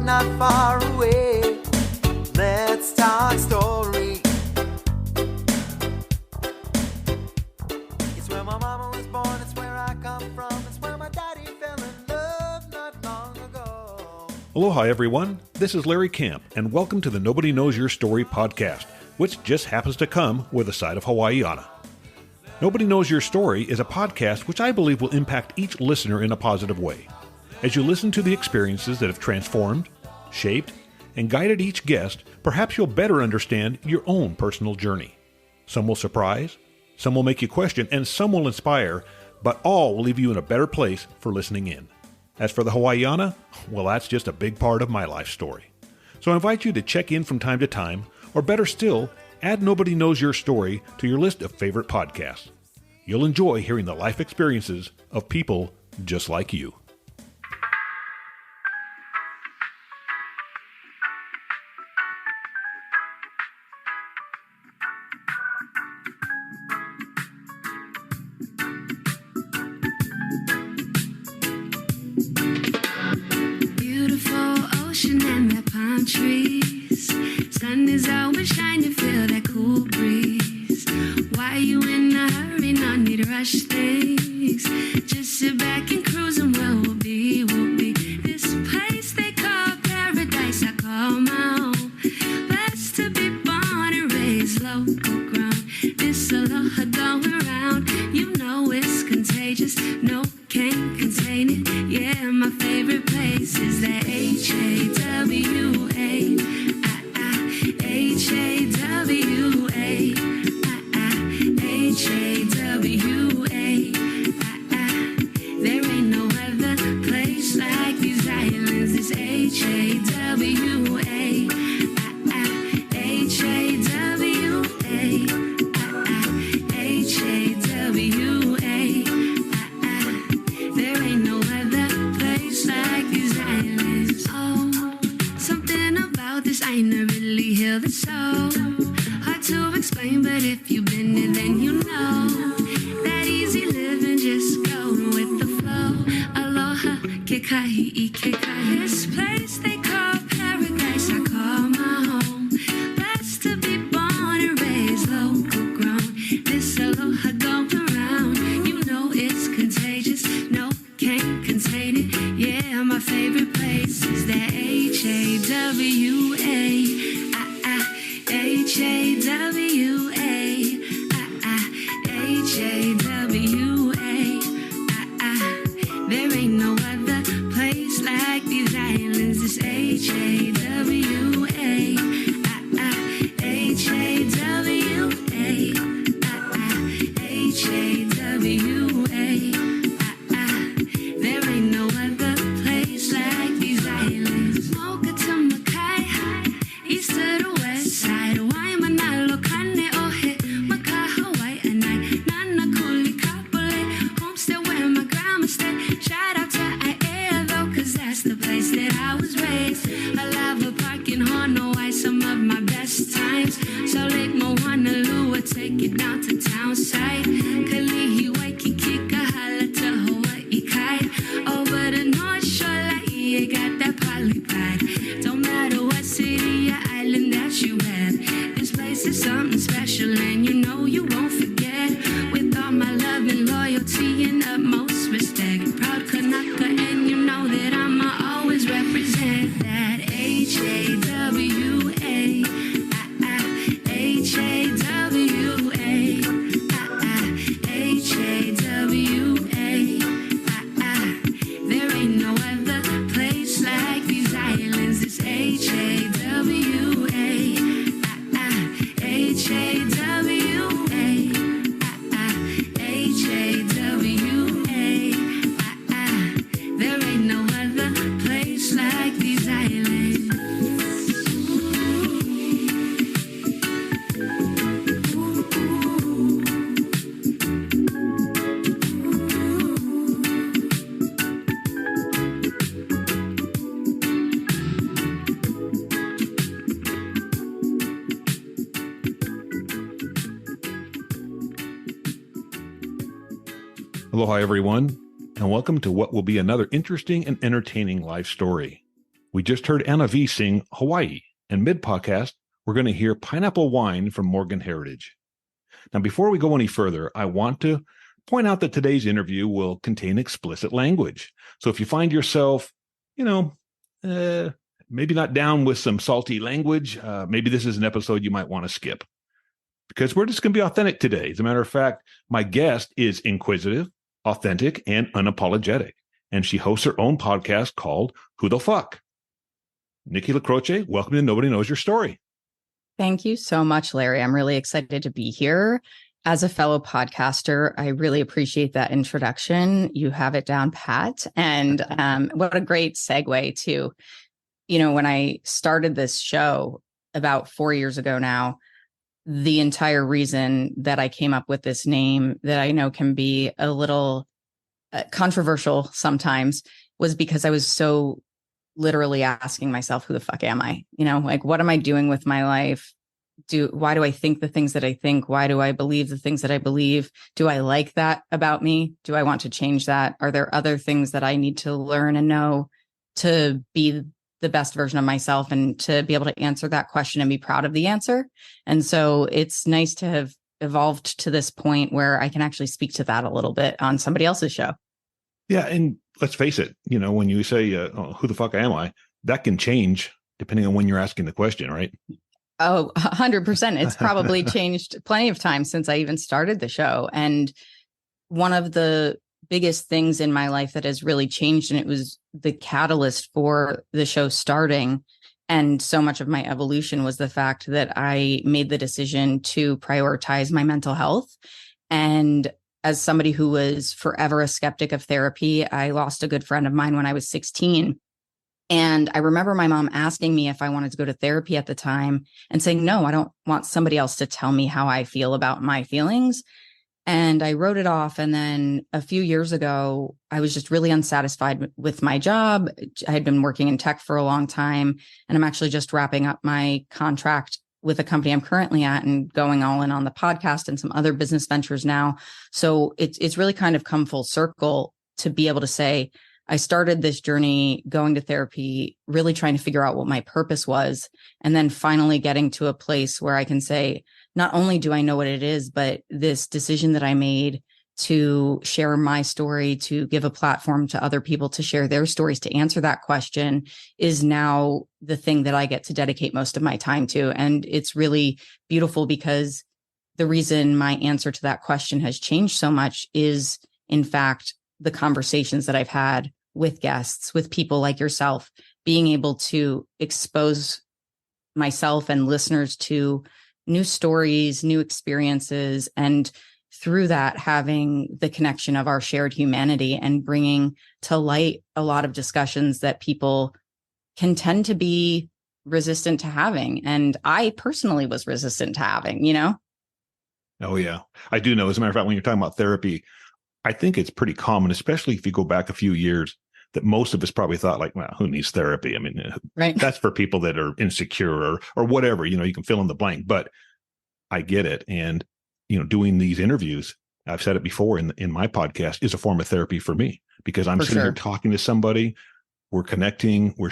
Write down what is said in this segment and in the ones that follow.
Not far away, let's talk story. It's where my mama was born, it's where I come from, it's where my daddy fell in love not long ago. Aloha everyone, this is Larry Camp, and welcome to the Nobody Knows Your Story podcast, which just happens to come with a side of Hawaiiana. Nobody Knows Your Story is a podcast which I believe will impact each listener in a positive way. As you listen to the experiences that have transformed, shaped, and guided each guest, perhaps you'll better understand your own personal journey. Some will surprise, some will make you question, and some will inspire, but all will leave you in a better place for listening in. As for the Hawaiiana, well, that's just a big part of my life story. So I invite you to check in from time to time, or better still, add Nobody Knows Your Story to your list of favorite podcasts. You'll enjoy hearing the life experiences of people just like you. And the palm trees, sun is always shining, feel that cool breeze. Why you in a hurry, no need to rush things. Just sit back and cruise and we'll be this place they call paradise, I call my home. Blessed to be born and raised local grown. This aloha going around, you know it's contagious, no can't contain it. Yeah, my favorite place is that H-A-W-A, H-A-W-A, H-A-W-A. There ain't no other place like these islands. It's H-A-W-A, H-A-W-A, H-A-W-A. There ain't no other place like these islands. Oh, something about this ain't really healed the soul. Hard to explain, but if you've been there, then you know. That easy living, just go with the flow. Aloha, kekai, kekai. This place they call paradise, I call my home. Blessed to be born and raised local grown. This aloha going around, you know it's contagious, no can't contain it. Yeah, my favorite place is that H-A-W-A, H-A-W-A, H-A-W-A. There ain't no other place like these islands. It's H-A-W-A, H-A-W-A, H-A-W-A. There ain't no other place like these islands. Mocha to Makai, east to the west side. Waimanalo, Kane, Ohe, Maka, Hawaii, and Nana, Kuli, Kapole, homestead where my grandma stayed. Shout out to Aiea, though, cause that's the place that I was raised. I love a park in Honolulu, some of my best times. So Lake Moanalua, take it down to town side. Kalihi, Waikiki, Kahala to Hawaii, Kai. Over the North Shore, like, yeah, got that poly pride. Don't matter what city or island that you have, this place is something special, and you know you won't forget. With all my love and loyalty and utmost respect, proud Kanaka, and you know that I'ma always represent that H-A-W-A, H-A-W-A, H-A-W-A. There ain't no other place like these islands. It's H-A-W-A, H-A-W-A, H-A-W-A. Aloha, everyone, and welcome to what will be another interesting and entertaining life story. We just heard Anna V sing Hawaii, and mid-podcast, we're going to hear Pineapple Wine from Morgan Heritage. Now, before we go any further, I want to point out that today's interview will contain explicit language. So if you find yourself, maybe not down with some salty language, maybe this is an episode you might want to skip. Because we're just going to be authentic today. As a matter of fact, my guest is inquisitive, authentic, and unapologetic. And she hosts her own podcast called Who the Fuck? Nikki La Croce, welcome to Nobody Knows Your Story. Thank you so much, Larry. I'm really excited to be here. As a fellow podcaster, I really appreciate that introduction. You have it down pat. And what a great segue to, when I started this show about 4 years ago now, the entire reason that I came up with this name that I know can be a little controversial sometimes was because I was so literally asking myself, who the fuck am I? What am I doing with my life? Why do I think the things that I think? Why do I believe the things that I believe? Do I like that about me? Do I want to change that? Are there other things that I need to learn and know to be the best version of myself and to be able to answer that question and be proud of the answer? And so it's nice to have evolved to this point where I can actually speak to that a little bit on somebody else's show. Yeah. And let's face it, when you say, who the fuck am I? That can change depending on when you're asking the question, right? Oh, 100%. It's probably changed plenty of times since I even started the show. And one of the biggest things in my life that has really changed, and it was the catalyst for the show starting, and so much of my evolution was the fact that I made the decision to prioritize my mental health. And as somebody who was forever a skeptic of therapy, I lost a good friend of mine when I was 16. And I remember my mom asking me if I wanted to go to therapy at the time and saying, no, I don't want somebody else to tell me how I feel about my feelings. And I wrote it off. And then a few years ago, I was just really unsatisfied with my job. I had been working in tech for a long time, and I'm actually just wrapping up my contract with a company I'm currently at and going all in on the podcast and some other business ventures now. So it's really kind of come full circle to be able to say, I started this journey going to therapy, really trying to figure out what my purpose was, and then finally getting to a place where I can say, not only do I know what it is, but this decision that I made to share my story, to give a platform to other people to share their stories, to answer that question, is now the thing that I get to dedicate most of my time to. And it's really beautiful because the reason my answer to that question has changed so much is, in fact, the conversations that I've had with guests, with people like yourself, being able to expose myself and listeners to new stories, new experiences, and through that, having the connection of our shared humanity and bringing to light a lot of discussions that people can tend to be resistant to having. And I personally was resistant to having, Oh, yeah. I do know. As a matter of fact, when you're talking about therapy, I think it's pretty common, especially if you go back a few years, that most of us probably thought like, well, who needs therapy? I mean, right. That's for people that are insecure or whatever, you can fill in the blank, but I get it. And, doing these interviews, I've said it before in my podcast, is a form of therapy for me because I'm sitting here talking to somebody, we're connecting, we're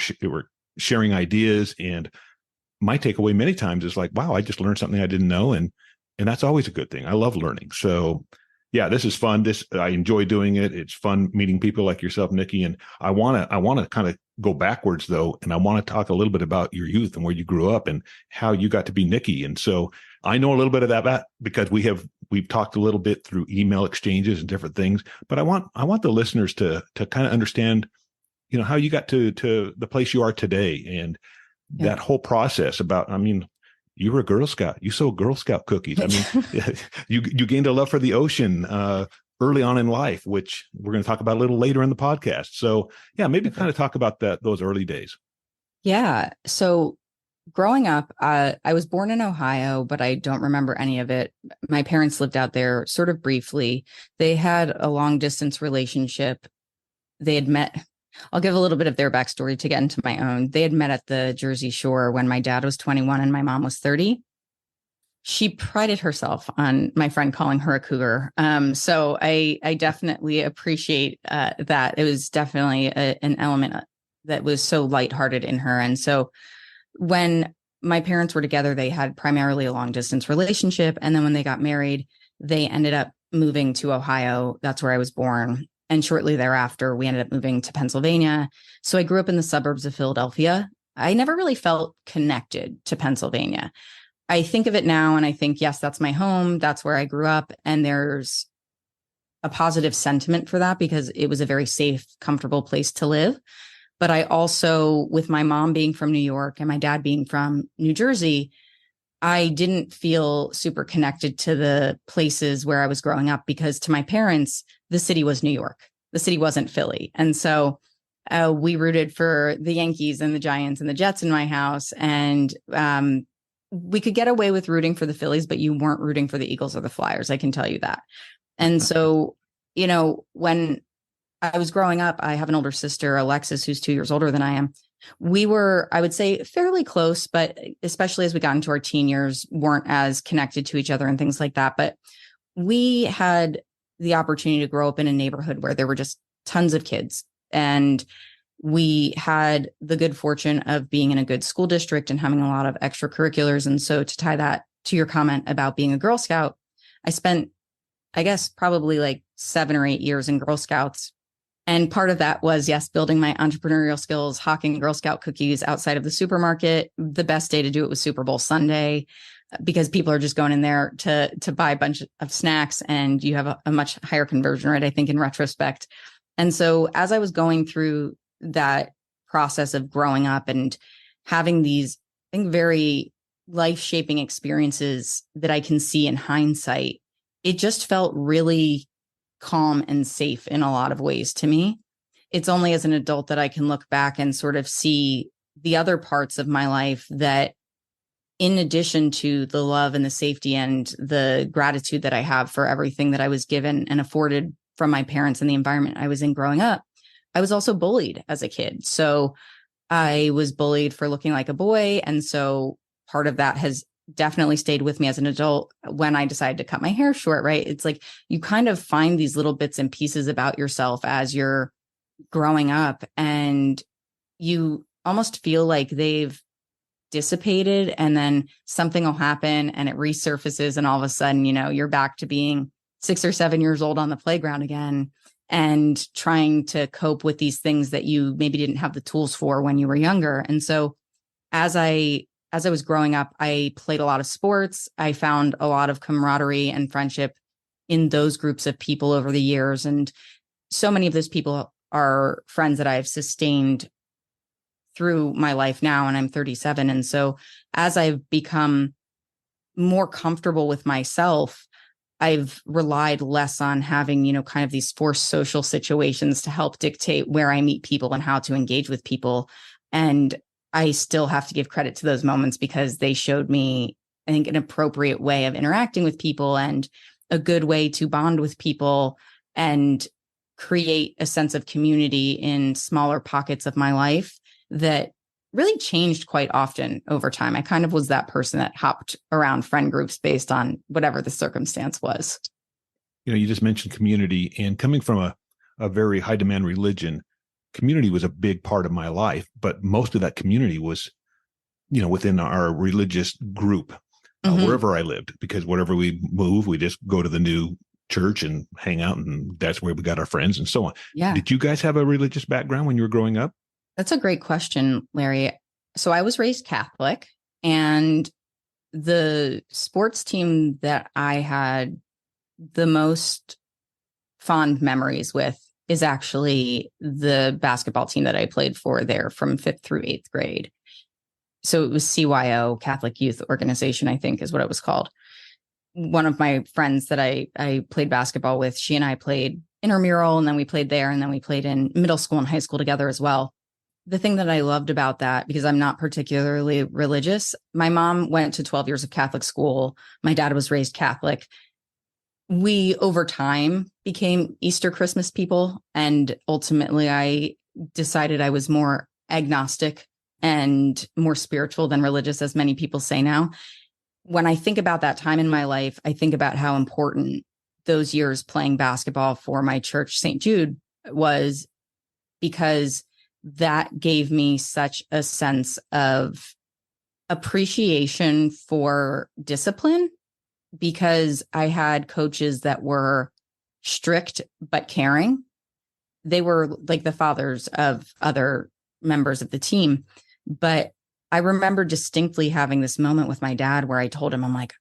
sharing ideas. And my takeaway many times is like, wow, I just learned something I didn't know. And that's always a good thing. I love learning. So yeah, this is fun. I enjoy doing it. It's fun meeting people like yourself, Nikki. And I want to kind of go backwards though. And I want to talk a little bit about your youth and where you grew up and how you got to be Nikki. And so I know a little bit of that because we've talked a little bit through email exchanges and different things, but I want the listeners to kind of understand, how you got to the place you are today and that whole process about, you were a Girl Scout. You sold Girl Scout cookies. You gained a love for the ocean early on in life, which we're going to talk about a little later in the podcast. So yeah, maybe kind of talk about those early days. Yeah. So growing up, I was born in Ohio, but I don't remember any of it. My parents lived out there sort of briefly. They had a long distance relationship. They had met. I'll give a little bit of their backstory to get into my own. They had met at the Jersey Shore when my dad was 21 and my mom was 30. She prided herself on my friend calling her a cougar. So I definitely appreciate that. It was definitely an element that was so lighthearted in her. And so when my parents were together, they had primarily a long distance relationship. And then when they got married, they ended up moving to Ohio. That's where I was born. And shortly thereafter, we ended up moving to Pennsylvania. So I grew up in the suburbs of Philadelphia. I never really felt connected to Pennsylvania. I think of it now and I think, yes, that's my home. That's where I grew up. And there's a positive sentiment for that because it was a very safe, comfortable place to live. But I also, with my mom being from New York and my dad being from New Jersey, I didn't feel super connected to the places where I was growing up because to my parents, the city was New York. The city wasn't Philly. And so we rooted for the Yankees and the Giants and the Jets in my house. And we could get away with rooting for the Phillies, but you weren't rooting for the Eagles or the Flyers. I can tell you that. And so, when I was growing up, I have an older sister, Alexis, who's 2 years older than I am. We were, I would say, fairly close, but especially as we got into our teen years, weren't as connected to each other and things like that. But we had the opportunity to grow up in a neighborhood where there were just tons of kids. And we had the good fortune of being in a good school district and having a lot of extracurriculars. And so to tie that to your comment about being a Girl Scout, I spent, I guess, probably like 7 or 8 years in Girl Scouts. And part of that was, yes, building my entrepreneurial skills, hawking Girl Scout cookies outside of the supermarket. The best day to do it was Super Bowl Sunday because people are just going in there to buy a bunch of snacks and you have a much higher conversion rate, I think, in retrospect. And so as I was going through that process of growing up and having these, I think, very life-shaping experiences that I can see in hindsight, it just felt really calm and safe in a lot of ways to me. It's only as an adult that I can look back and sort of see the other parts of my life that, in addition to the love and the safety and the gratitude that I have for everything that I was given and afforded from my parents and the environment I was in growing up, I was also bullied as a kid. So I was bullied for looking like a boy. And so part of that has definitely stayed with me as an adult when I decided to cut my hair short, right? It's like you kind of find these little bits and pieces about yourself as you're growing up and you almost feel like they've dissipated and then something will happen and it resurfaces and all of a sudden, you're back to being 6 or 7 years old on the playground again and trying to cope with these things that you maybe didn't have the tools for when you were younger. And so as I was growing up, I played a lot of sports. I found a lot of camaraderie and friendship in those groups of people over the years. And so many of those people are friends that I've sustained through my life now, and I'm 37. And so as I've become more comfortable with myself, I've relied less on having, kind of these forced social situations to help dictate where I meet people and how to engage with people. And I still have to give credit to those moments because they showed me, I think, an appropriate way of interacting with people and a good way to bond with people and create a sense of community in smaller pockets of my life that really changed quite often over time. I kind of was that person that hopped around friend groups based on whatever the circumstance was. You just mentioned community, and coming from a very high demand religion, community was a big part of my life, but most of that community was, within our religious group, wherever I lived, because wherever we move, we just go to the new church and hang out, and that's where we got our friends and so on. Yeah. Did you guys have a religious background when you were growing up? That's a great question, Larry. So I was raised Catholic, and the sports team that I had the most fond memories with is actually the basketball team that I played for there from 5th through 8th grade. So it was CYO, Catholic Youth Organization, I think is what it was called. One of my friends that I played basketball with, she and I played intramural, and then we played there, and then we played in middle school and high school together as well. The thing that I loved about that, because I'm not particularly religious, my mom went to 12 years of Catholic school. My dad was raised Catholic. We, over time, became Easter Christmas people. And ultimately, I decided I was more agnostic and more spiritual than religious, as many people say now. when I think about that time in my life, I think about how important those years playing basketball for my church, St. Jude, was, because that gave me such a sense of appreciation for discipline, because I had coaches that were strict but caring. They were like the fathers of other members of the team. But I remember distinctly having this moment with my dad where I told him, I'm like,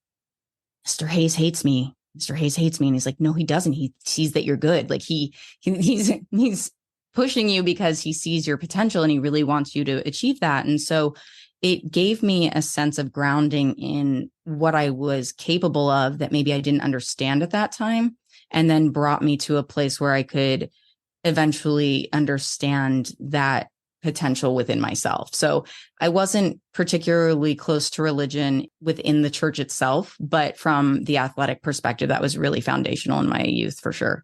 Mr. Hayes hates me. Mr. Hayes hates me. And he's like, no, he doesn't. He sees that you're good. Like he's pushing you because he sees your potential and he really wants you to achieve that. And so it gave me a sense of grounding in what I was capable of that maybe I didn't understand at that time, and then brought me to a place where I could eventually understand that potential within myself. So I wasn't particularly close to religion within the church itself, but from the athletic perspective, that was really foundational in my youth for sure.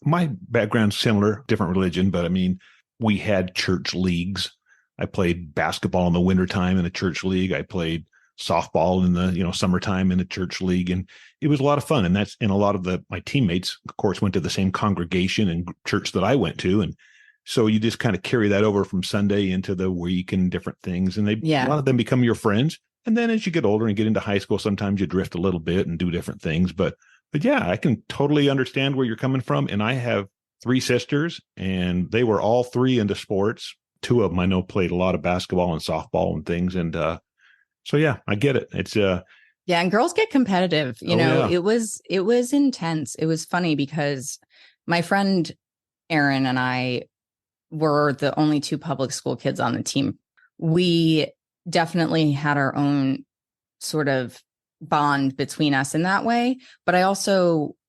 My background's similar, different religion, but I mean, we had church leagues. I played basketball in the wintertime in a church league. I played softball in the summertime in a church league, and it was a lot of fun. And a lot of my teammates, of course, went to the same congregation and church that I went to, and so you just kind of carry that over from Sunday into the week and different things, and a lot of them become your friends. And then as you get older and get into high school, sometimes you drift a little bit and do different things. But yeah, I can totally understand where you're coming from. And I have 3 sisters, and they were all 3 into sports. 2 of them I know played a lot of basketball and softball and things. And so, yeah, I get it. It's yeah. And girls get competitive. It was intense. It was funny because my friend Erin and I were the only 2 public school kids on the team. We definitely had our own sort of bond between us in that way. But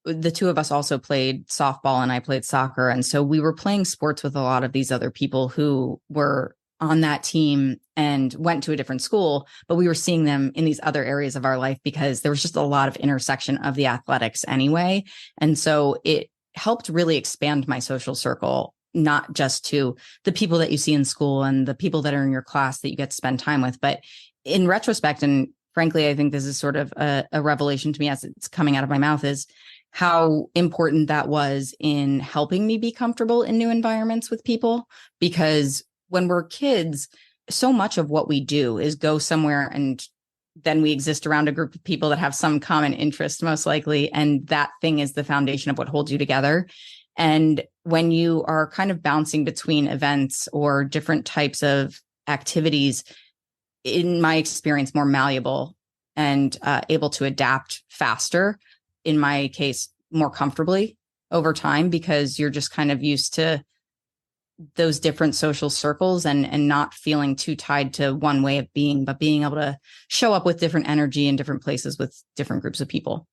the 2 of us also played softball and I played soccer. And so we were playing sports with a lot of these other people who were on that team and went to a different school, but we were seeing them in these other areas of our life because there was just a lot of intersection of the athletics anyway. And so it helped really expand my social circle, not just to the people that you see in school and the people that are in your class that you get to spend time with. But in retrospect, and frankly, I think this is sort of a revelation to me as it's coming out of my mouth, is how important that was in helping me be comfortable in new environments with people. Because when we're kids, so much of what we do is go somewhere and then we exist around a group of people that have some common interest, most likely. And that thing is the foundation of what holds you together. And when you are kind of bouncing between events or different types of activities, in my experience, more malleable and able to adapt faster, in my case, more comfortably over time, because you're just kind of used to those different social circles and not feeling too tied to one way of being, but being able to show up with different energy in different places with different groups of people.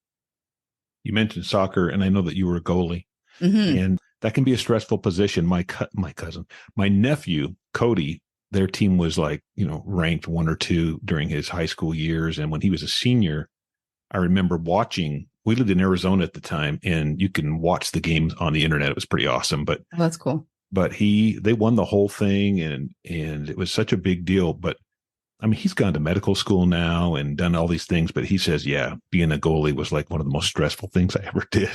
You mentioned soccer, and I know that you were a goalie, Mm-hmm. and that can be a stressful position. My nephew, Cody, their team was ranked 1 or 2 during his high school years. And when he was a senior, I remember watching, we lived in Arizona at the time, and you can watch the games on the internet. It was pretty awesome, but That's cool. But they won the whole thing, and it was such a big deal. But I mean, he's gone to medical school now and done all these things, but he says, yeah, being a goalie was like one of the most stressful things I ever did.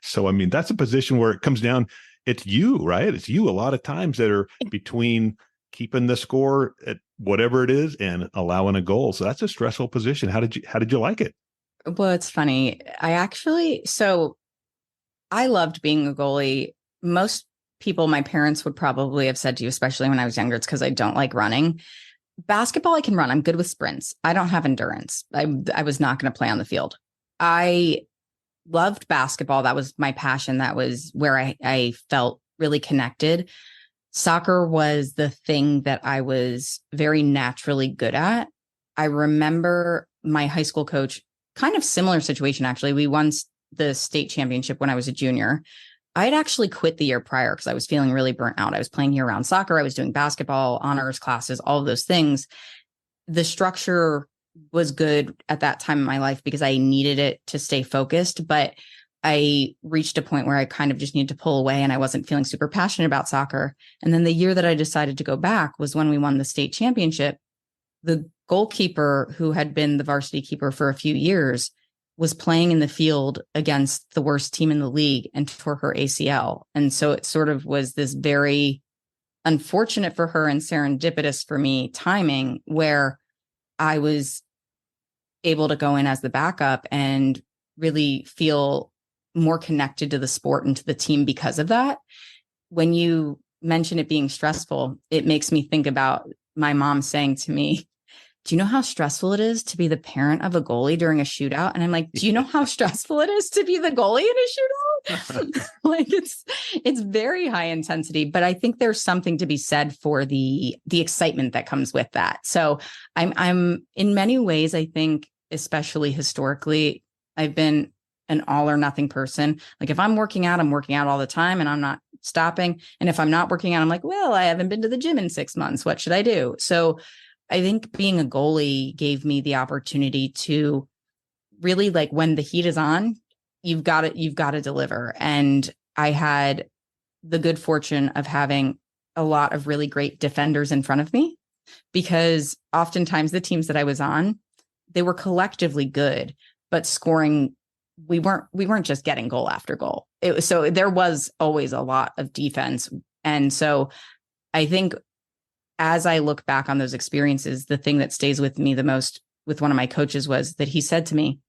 So, I mean, that's a position where it comes down, it's you, right? It's you a lot of times that are between keeping the score at whatever it is and allowing a goal. So that's a stressful position. How did you like it? Well, it's funny. I loved being a goalie. Most people, my parents would probably have said to you, especially when I was younger, it's because I don't like running. Basketball, I can run. I'm good with sprints. I don't have endurance. I was not going to play on the field. I loved basketball. That was my passion. That was where I felt really connected. Soccer was the thing that I was very naturally good at. I remember my high school coach, kind of similar situation, actually. We won the state championship when I was a junior. I had actually quit the year prior because I was feeling really burnt out. I was playing year-round soccer. I was doing basketball, honors classes, all of those things. The structure was good at that time in my life because I needed it to stay focused. But I reached a point where I kind of just needed to pull away and I wasn't feeling super passionate about soccer. And then the year that I decided to go back was when we won the state championship. The goalkeeper, who had been the varsity keeper for a few years, was playing in the field against the worst team in the league and tore her ACL. And so it sort of was this very unfortunate for her and serendipitous for me timing, where I was able to go in as the backup and really feel more connected to the sport and to the team because of that. When you mention it being stressful, it makes me think about my mom saying to me, do you know how stressful it is to be the parent of a goalie during a shootout? And I'm like, do you know how stressful it is to be the goalie in a shootout? Like it's very high intensity, but I think there's something to be said for the excitement that comes with that. So I'm in many ways, I think, especially historically, I've been an all or nothing person. Like if I'm working out all the time and I'm not stopping. And if I'm not working out, I'm like, well, I haven't been to the gym in 6 months. What should I do? So I think being a goalie gave me the opportunity to really, like, when the heat is on, you've got to deliver. And I had the good fortune of having a lot of really great defenders in front of me, because oftentimes the teams that I was on, they were collectively good, but scoring, we weren't just getting goal after goal. So there was always a lot of defense. And so I think as I look back on those experiences, the thing that stays with me the most with one of my coaches was that he said to me,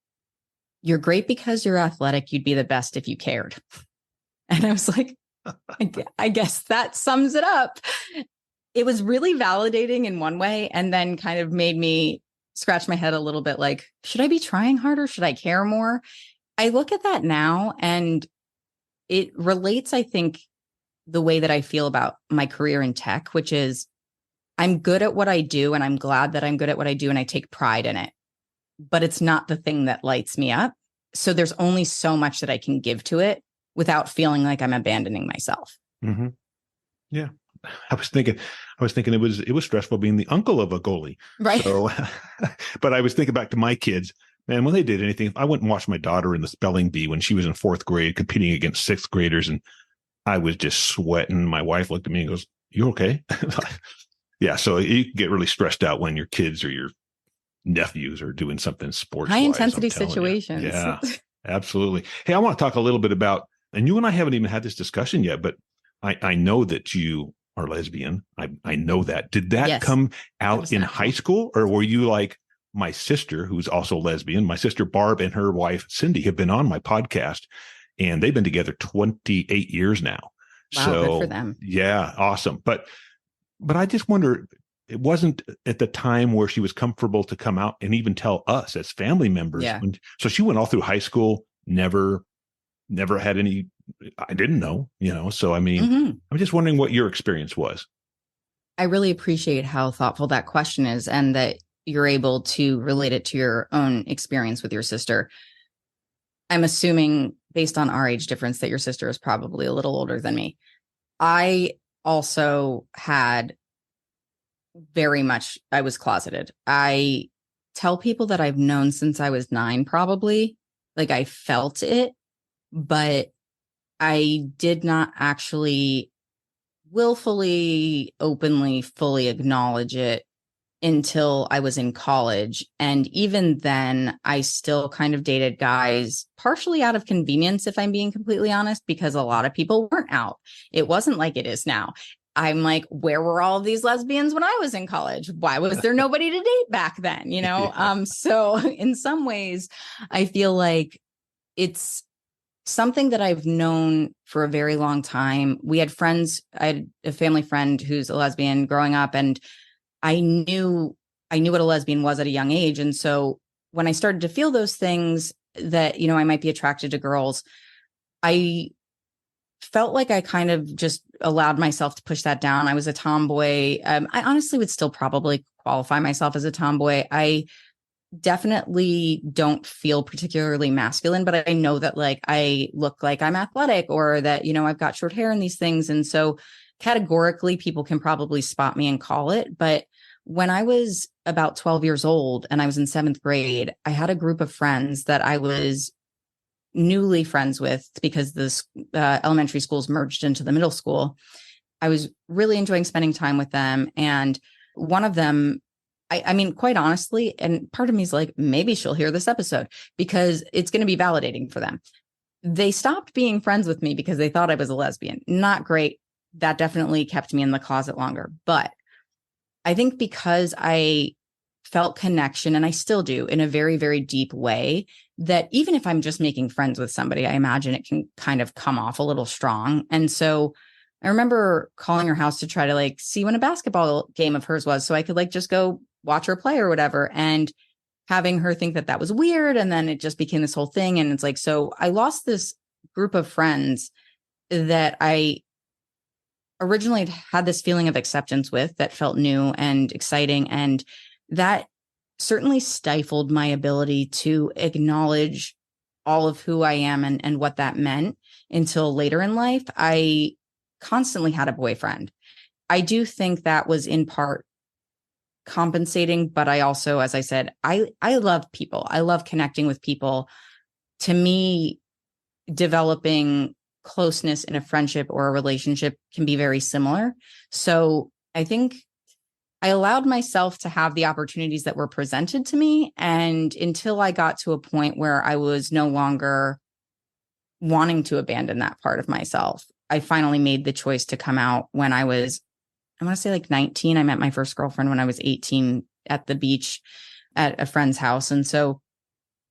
you're great because you're athletic. You'd be the best if you cared. And I was like, I guess that sums it up. It was really validating in one way, and then kind of made me scratch my head a little bit, like, should I be trying harder? Should I care more? I look at that now, and it relates, I think, the way that I feel about my career in tech, which is I'm good at what I do, and I'm glad that I'm good at what I do, and I take pride in it. But it's not the thing that lights me up. So there's only so much that I can give to it without feeling like I'm abandoning myself. Mm-hmm. Yeah. I was thinking it was stressful being the uncle of a goalie. Right. So, but I was thinking back to my kids, man, when they did anything, I went and watched my daughter in the spelling bee when she was in 4th grade, competing against 6th graders. And I was just sweating. My wife looked at me and goes, you okay? Yeah. So you get really stressed out when your kids or your nephews are doing something sports. High intensity situations. Yeah, absolutely. Hey, I want to talk a little bit about, and you and I haven't even had this discussion yet, but I know that you are lesbian. I know that. Did that come out in high school, or were you like my sister, who's also lesbian? My sister Barb and her wife Cindy have been on my podcast, and they've been together 28 years now. Wow, so good for them. Yeah, awesome. But I just wonder, it wasn't at the time where she was comfortable to come out and even tell us as family members. Yeah. So she went all through high school, never had any, I didn't know, so I mean, I'm just wondering what your experience was. I really appreciate how thoughtful that question is, and that you're able to relate it to your own experience with your sister. I'm assuming, based on our age difference, that your sister is probably a little older than me. I also had I was closeted. I tell people that I've known since I was 9, probably. Like, I felt it, but I did not actually willfully, openly, fully acknowledge it until I was in college. And even then, I still kind of dated guys partially out of convenience, if I'm being completely honest, because a lot of people weren't out. It wasn't like it is now. I'm like, where were all of these lesbians when I was in college? Why was there nobody to date back then? So in some ways, I feel like it's something that I've known for a very long time. I had a family friend who's a lesbian growing up, and I knew what a lesbian was at a young age. And so when I started to feel those things that, I might be attracted to girls, I felt like I kind of just allowed myself to push that down. I was a tomboy. I honestly would still probably qualify myself as a tomboy. I definitely don't feel particularly masculine, but I know that, like, I look like I'm athletic, or that, I've got short hair and these things. And so categorically, people can probably spot me and call it. But when I was about 12 years old and I was in 7th grade, I had a group of friends that I was newly friends with, because the elementary schools merged into the middle school. I was really enjoying spending time with them. And one of them I mean, quite honestly, and part of me is like, maybe she'll hear this episode because it's going to be validating for them. They stopped being friends with me because they thought I was a lesbian. Not great. That definitely kept me in the closet longer. But I think because I felt connection, and I still do in a very, very deep way, that even if I'm just making friends with somebody, I imagine it can kind of come off a little strong. And so I remember calling her house to try to like see when a basketball game of hers was so I could like just go watch her play or whatever. And having her think that that was weird. And then it just became this whole thing. And it's like, so I lost this group of friends that I originally had this feeling of acceptance with that felt new and exciting. And that certainly stifled my ability to acknowledge all of who I am and what that meant until later in life. I constantly had a boyfriend. I do think that was in part compensating, but I also, as I said, I love people. I love connecting with people. To me, developing closeness in a friendship or a relationship can be very similar. So I think I allowed myself to have the opportunities that were presented to me. And until I got to a point where I was no longer wanting to abandon that part of myself, I finally made the choice to come out when I was, I want to say like 19. I met my first girlfriend when I was 18 at the beach at a friend's house. And so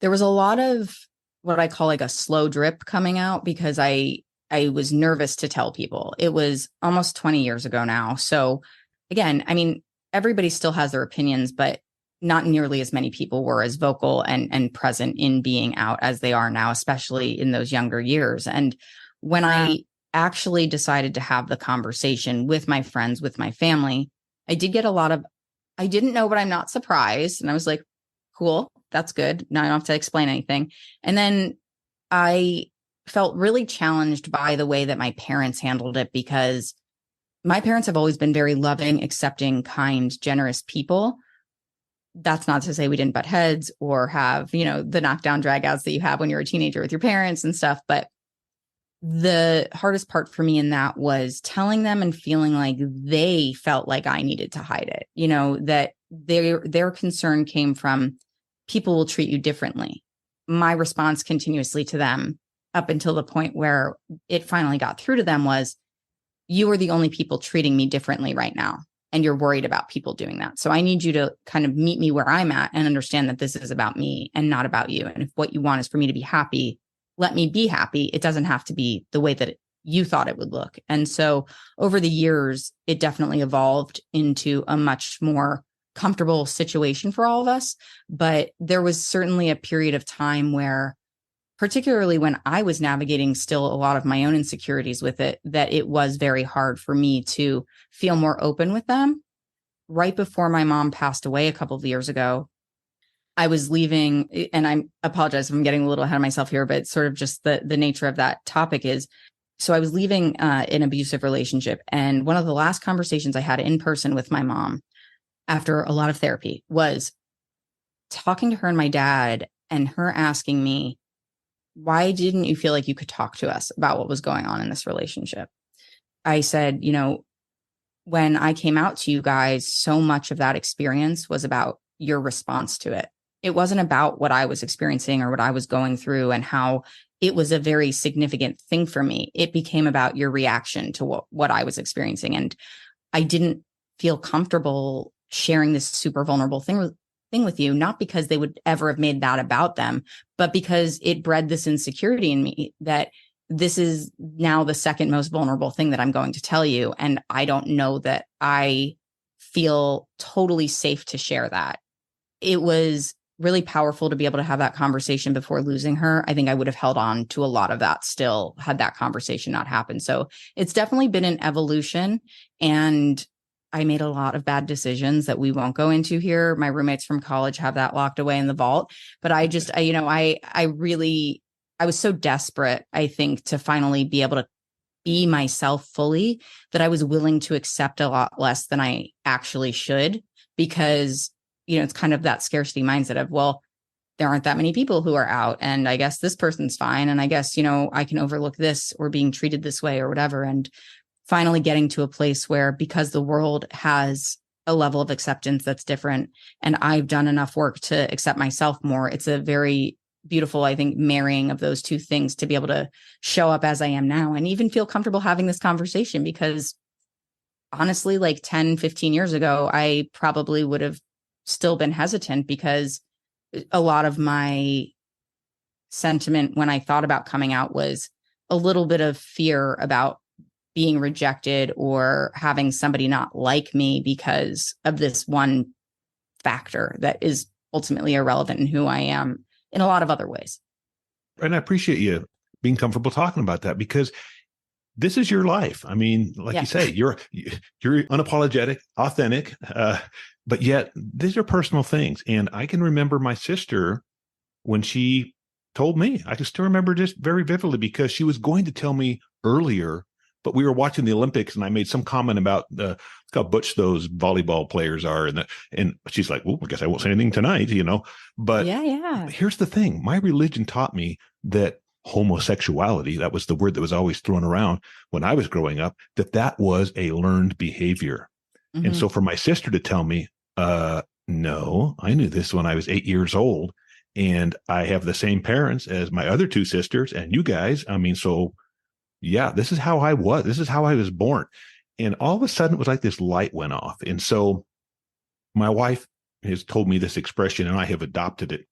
there was a lot of what I call like a slow drip coming out because I was nervous to tell people. It was almost 20 years ago now. So again, I mean, everybody still has their opinions, but not nearly as many people were as vocal and present in being out as they are now, especially in those younger years. And when I actually decided to have the conversation with my friends, with my family, I did get a lot of, I didn't know, but I'm not surprised. And I was like, cool, that's good. Now I don't have to explain anything. And then I felt really challenged by the way that my parents handled it, because my parents have always been very loving, accepting, kind, generous people. That's not to say we didn't butt heads or have, you know, the knockdown dragouts that you have when you're a teenager with your parents and stuff. But the hardest part for me in that was telling them and feeling like they felt like I needed to hide it, you know, that their concern came from people will treat you differently. My response continuously to them up until the point where it finally got through to them was, you are the only people treating me differently right now. And you're worried about people doing that. So I need you to kind of meet me where I'm at and understand that this is about me and not about you. And if what you want is for me to be happy, let me be happy. It doesn't have to be the way that you thought it would look. And so over the years, it definitely evolved into a much more comfortable situation for all of us. But there was certainly a period of time where, particularly when I was navigating still a lot of my own insecurities with it, that it was very hard for me to feel more open with them. Right before my mom passed away a couple of years ago, I was leaving, and I apologize if I'm getting a little ahead of myself here, but sort of just the nature of that topic is, so I was leaving an abusive relationship. And one of the last conversations I had in person with my mom after a lot of therapy was talking to her and my dad, and her asking me, why didn't you feel like you could talk to us about what was going on in this relationship? I said, you know, when I came out to you guys, so much of that experience was about your response to it. It wasn't about what I was experiencing or what I was going through and how it was a very significant thing for me. It became about your reaction to what I was experiencing. And I didn't feel comfortable sharing this super vulnerable thing with you, not because they would ever have made that about them, but because it bred this insecurity in me that this is now the second most vulnerable thing that I'm going to tell you. And I don't know that I feel totally safe to share that. It was really powerful to be able to have that conversation before losing her. I think I would have held on to a lot of that still had that conversation not happened. So it's definitely been an evolution, and I made a lot of bad decisions that we won't go into here. My roommates from college have that locked away in the vault. But I was so desperate, I think, to finally be able to be myself fully that I was willing to accept a lot less than I actually should, because, you know, it's kind of that scarcity mindset of, well, there aren't that many people who are out, and I guess this person's fine. And I guess, you know, I can overlook this or being treated this way or whatever. And finally getting to a place where, because the world has a level of acceptance that's different. And I've done enough work to accept myself more. It's a very beautiful, I think, marrying of those two things to be able to show up as I am now and even feel comfortable having this conversation, because honestly, like 10, 15 years ago, I probably would have still been hesitant, because a lot of my sentiment when I thought about coming out was a little bit of fear about being rejected or having somebody not like me because of this one factor that is ultimately irrelevant in who I am in a lot of other ways. And I appreciate you being comfortable talking about that, because this is your life. I mean, like you say, you're unapologetic, authentic, but yet these are personal things. And I can remember my sister when she told me, I can still remember just very vividly, because she was going to tell me earlier, but we were watching the Olympics and I made some comment about how butch those volleyball players are. And she's like, well, I guess I won't say anything tonight, but here's the thing. My religion taught me that homosexuality, that was the word that was always thrown around when I was growing up, that was a learned behavior. Mm-hmm. And so for my sister to tell me, no, I knew this when I was 8 years old, and I have the same parents as my other two sisters and you guys. I mean, so yeah, this is how I was. This is how I was born. And all of a sudden it was like this light went off. And so my wife has told me this expression and I have adopted it: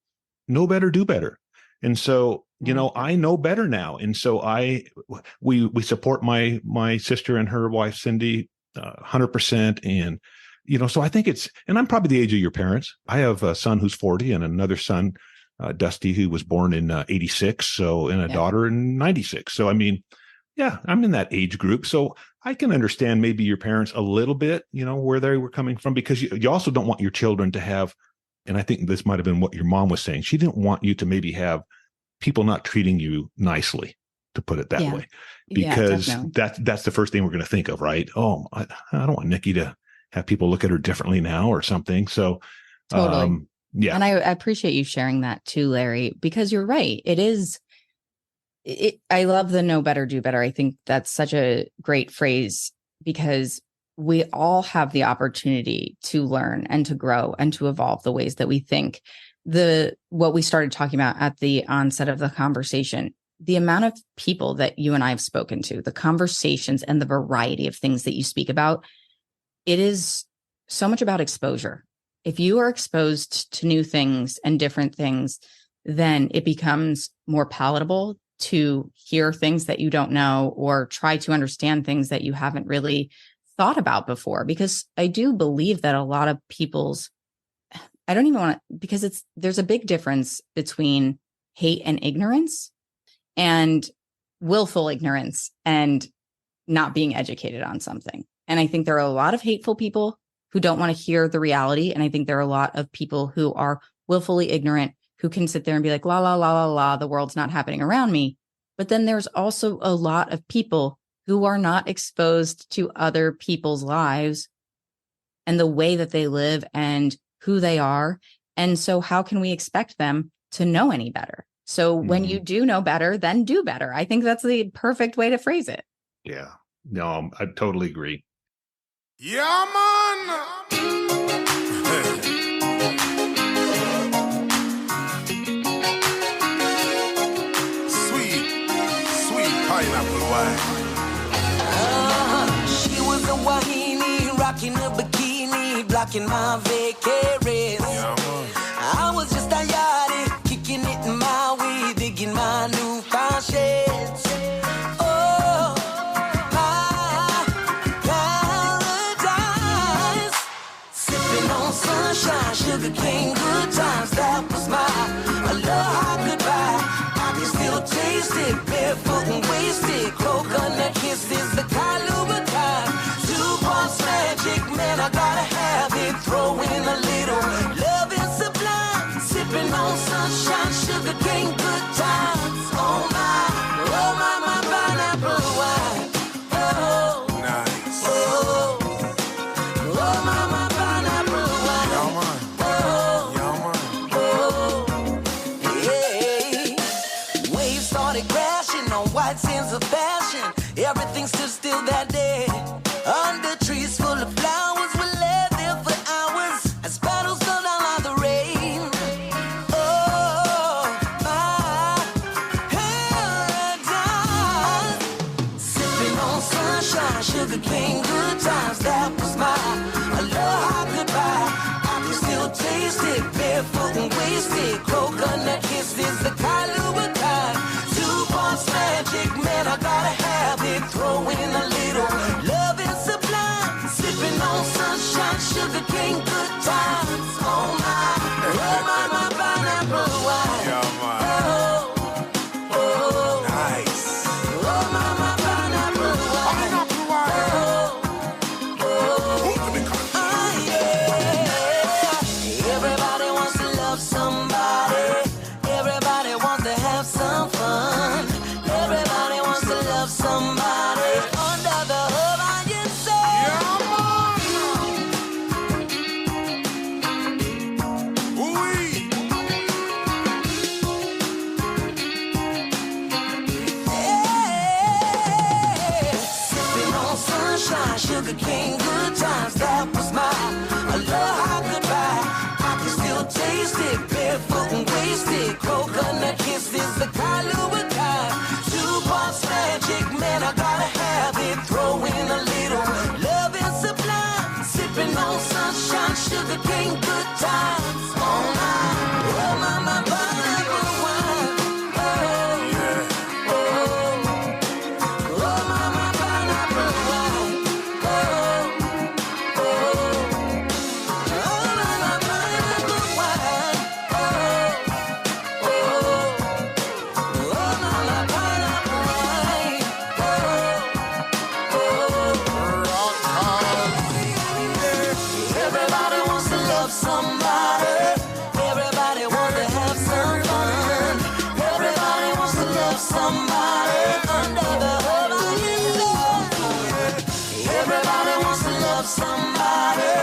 know better, do better. And so, I know better now. And so we support my sister and her wife, Cindy, 100%. And, so I think and I'm probably the age of your parents. I have a son who's 40 and another son, Dusty, who was born in 86. So, and a daughter in 96. So, I mean, yeah, I'm in that age group. So I can understand maybe your parents a little bit, where they were coming from, because you also don't want your children to have, and I think this might've been what your mom was saying. She didn't want you to maybe have people not treating you nicely, to put it that way, because that's the first thing we're going to think of, right? Oh, I don't want Nikki to have people look at her differently now or something. So, totally. And I appreciate you sharing that too, Larry, because you're right. I love the know better, do better. I think that's such a great phrase, because we all have the opportunity to learn and to grow and to evolve the ways that we think. What we started talking about at the onset of the conversation, the amount of people that you and I have spoken to, the conversations and the variety of things that you speak about, it is so much about exposure. If you are exposed to new things and different things, then it becomes more palatable to hear things that you don't know or try to understand things that you haven't really thought about before. Because I do believe that a lot of I don't even want to, because there's a big difference between hate and ignorance and willful ignorance and not being educated on something. And I think there are a lot of hateful people who don't want to hear the reality. And I think there are a lot of people who are willfully ignorant, who can sit there and be like, la, la, la, la, la, the world's not happening around me. But then there's also a lot of people who are not exposed to other people's lives and the way that they live and who they are. And so how can we expect them to know any better? So when you do know better, then do better. I think that's the perfect way to phrase it. Yeah, no, I totally agree. Yeah, man. Sweet pineapple wine. She was a wahine, rocking a bikini, blocking my vacaries. Yeah, man. I was just a yardie, kicking it in my way, digging my new sheds. Oh, my paradise. Sipping on sunshine, sugar cane, good times. That was my love goodbye. I can still taste it, barefoot and wasted. Coconut kisses, the Kaluba time. 2 parts magic, man, I gotta have it. Throw in a little love is sublime. Sipping on sunshine, sugar cane, good times. Oh my pineapple wine. Oh, Nice. oh, oh my pineapple wine. Yeah, man. Oh, yeah. Waves started crashing on white sands of fashion. Everything stood still that day. Under trees full of flowers, we lay there for sunshine, sugar cane, good times, that was my a love I could buy. I can still taste it, barefoot and wasted. Coconut kisses, the Kahlua kind. 2 parts magic, man, I gotta have it. Throw in a little love and sublime. Sipping on sunshine, sugar cane, good times. Oh my pineapple wine. Yeah, man. Oh, oh, Nice. oh, my pineapple wine. Pineapple wine. Open the country. Oh, yeah. Everybody wants to love somebody. Everybody wants to have some fun. Everybody wants to love somebody under the Hawaiian sun. Yeah, man. Ooh-wee. Sipping on sunshine, sugar cane, good times, that was my a love I could buy. I can still taste it, barefoot and wasted. Coconut kisses, the Kahlua kind. 2 parts magic, man, I gotta have it. Throw in a little love and sublime. Sipping on sunshine, sugar cane, good times. Oh my pineapple wine. Oh, Yeah. oh. Oh, my pineapple wine. Oh, oh. Oh, my pineapple wine. Oh, oh. Oh, my pineapple wine. Everybody wants to love somebody. Everybody wants to have some fun. Everybody wants to love somebody under the Hawaiian sun. Everybody wants to love somebody.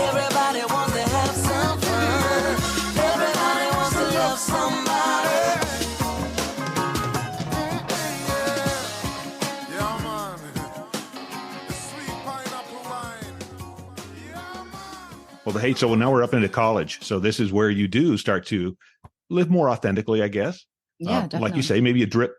Everybody wants to have some fun. Everybody wants to love somebody. Yeah, man. The sweet pineapple wine. Yeah, man. Well, hey, so now we're up into college. So this is where you do start to live more authentically, I guess. Yeah, Like definitely. you say, maybe a drip,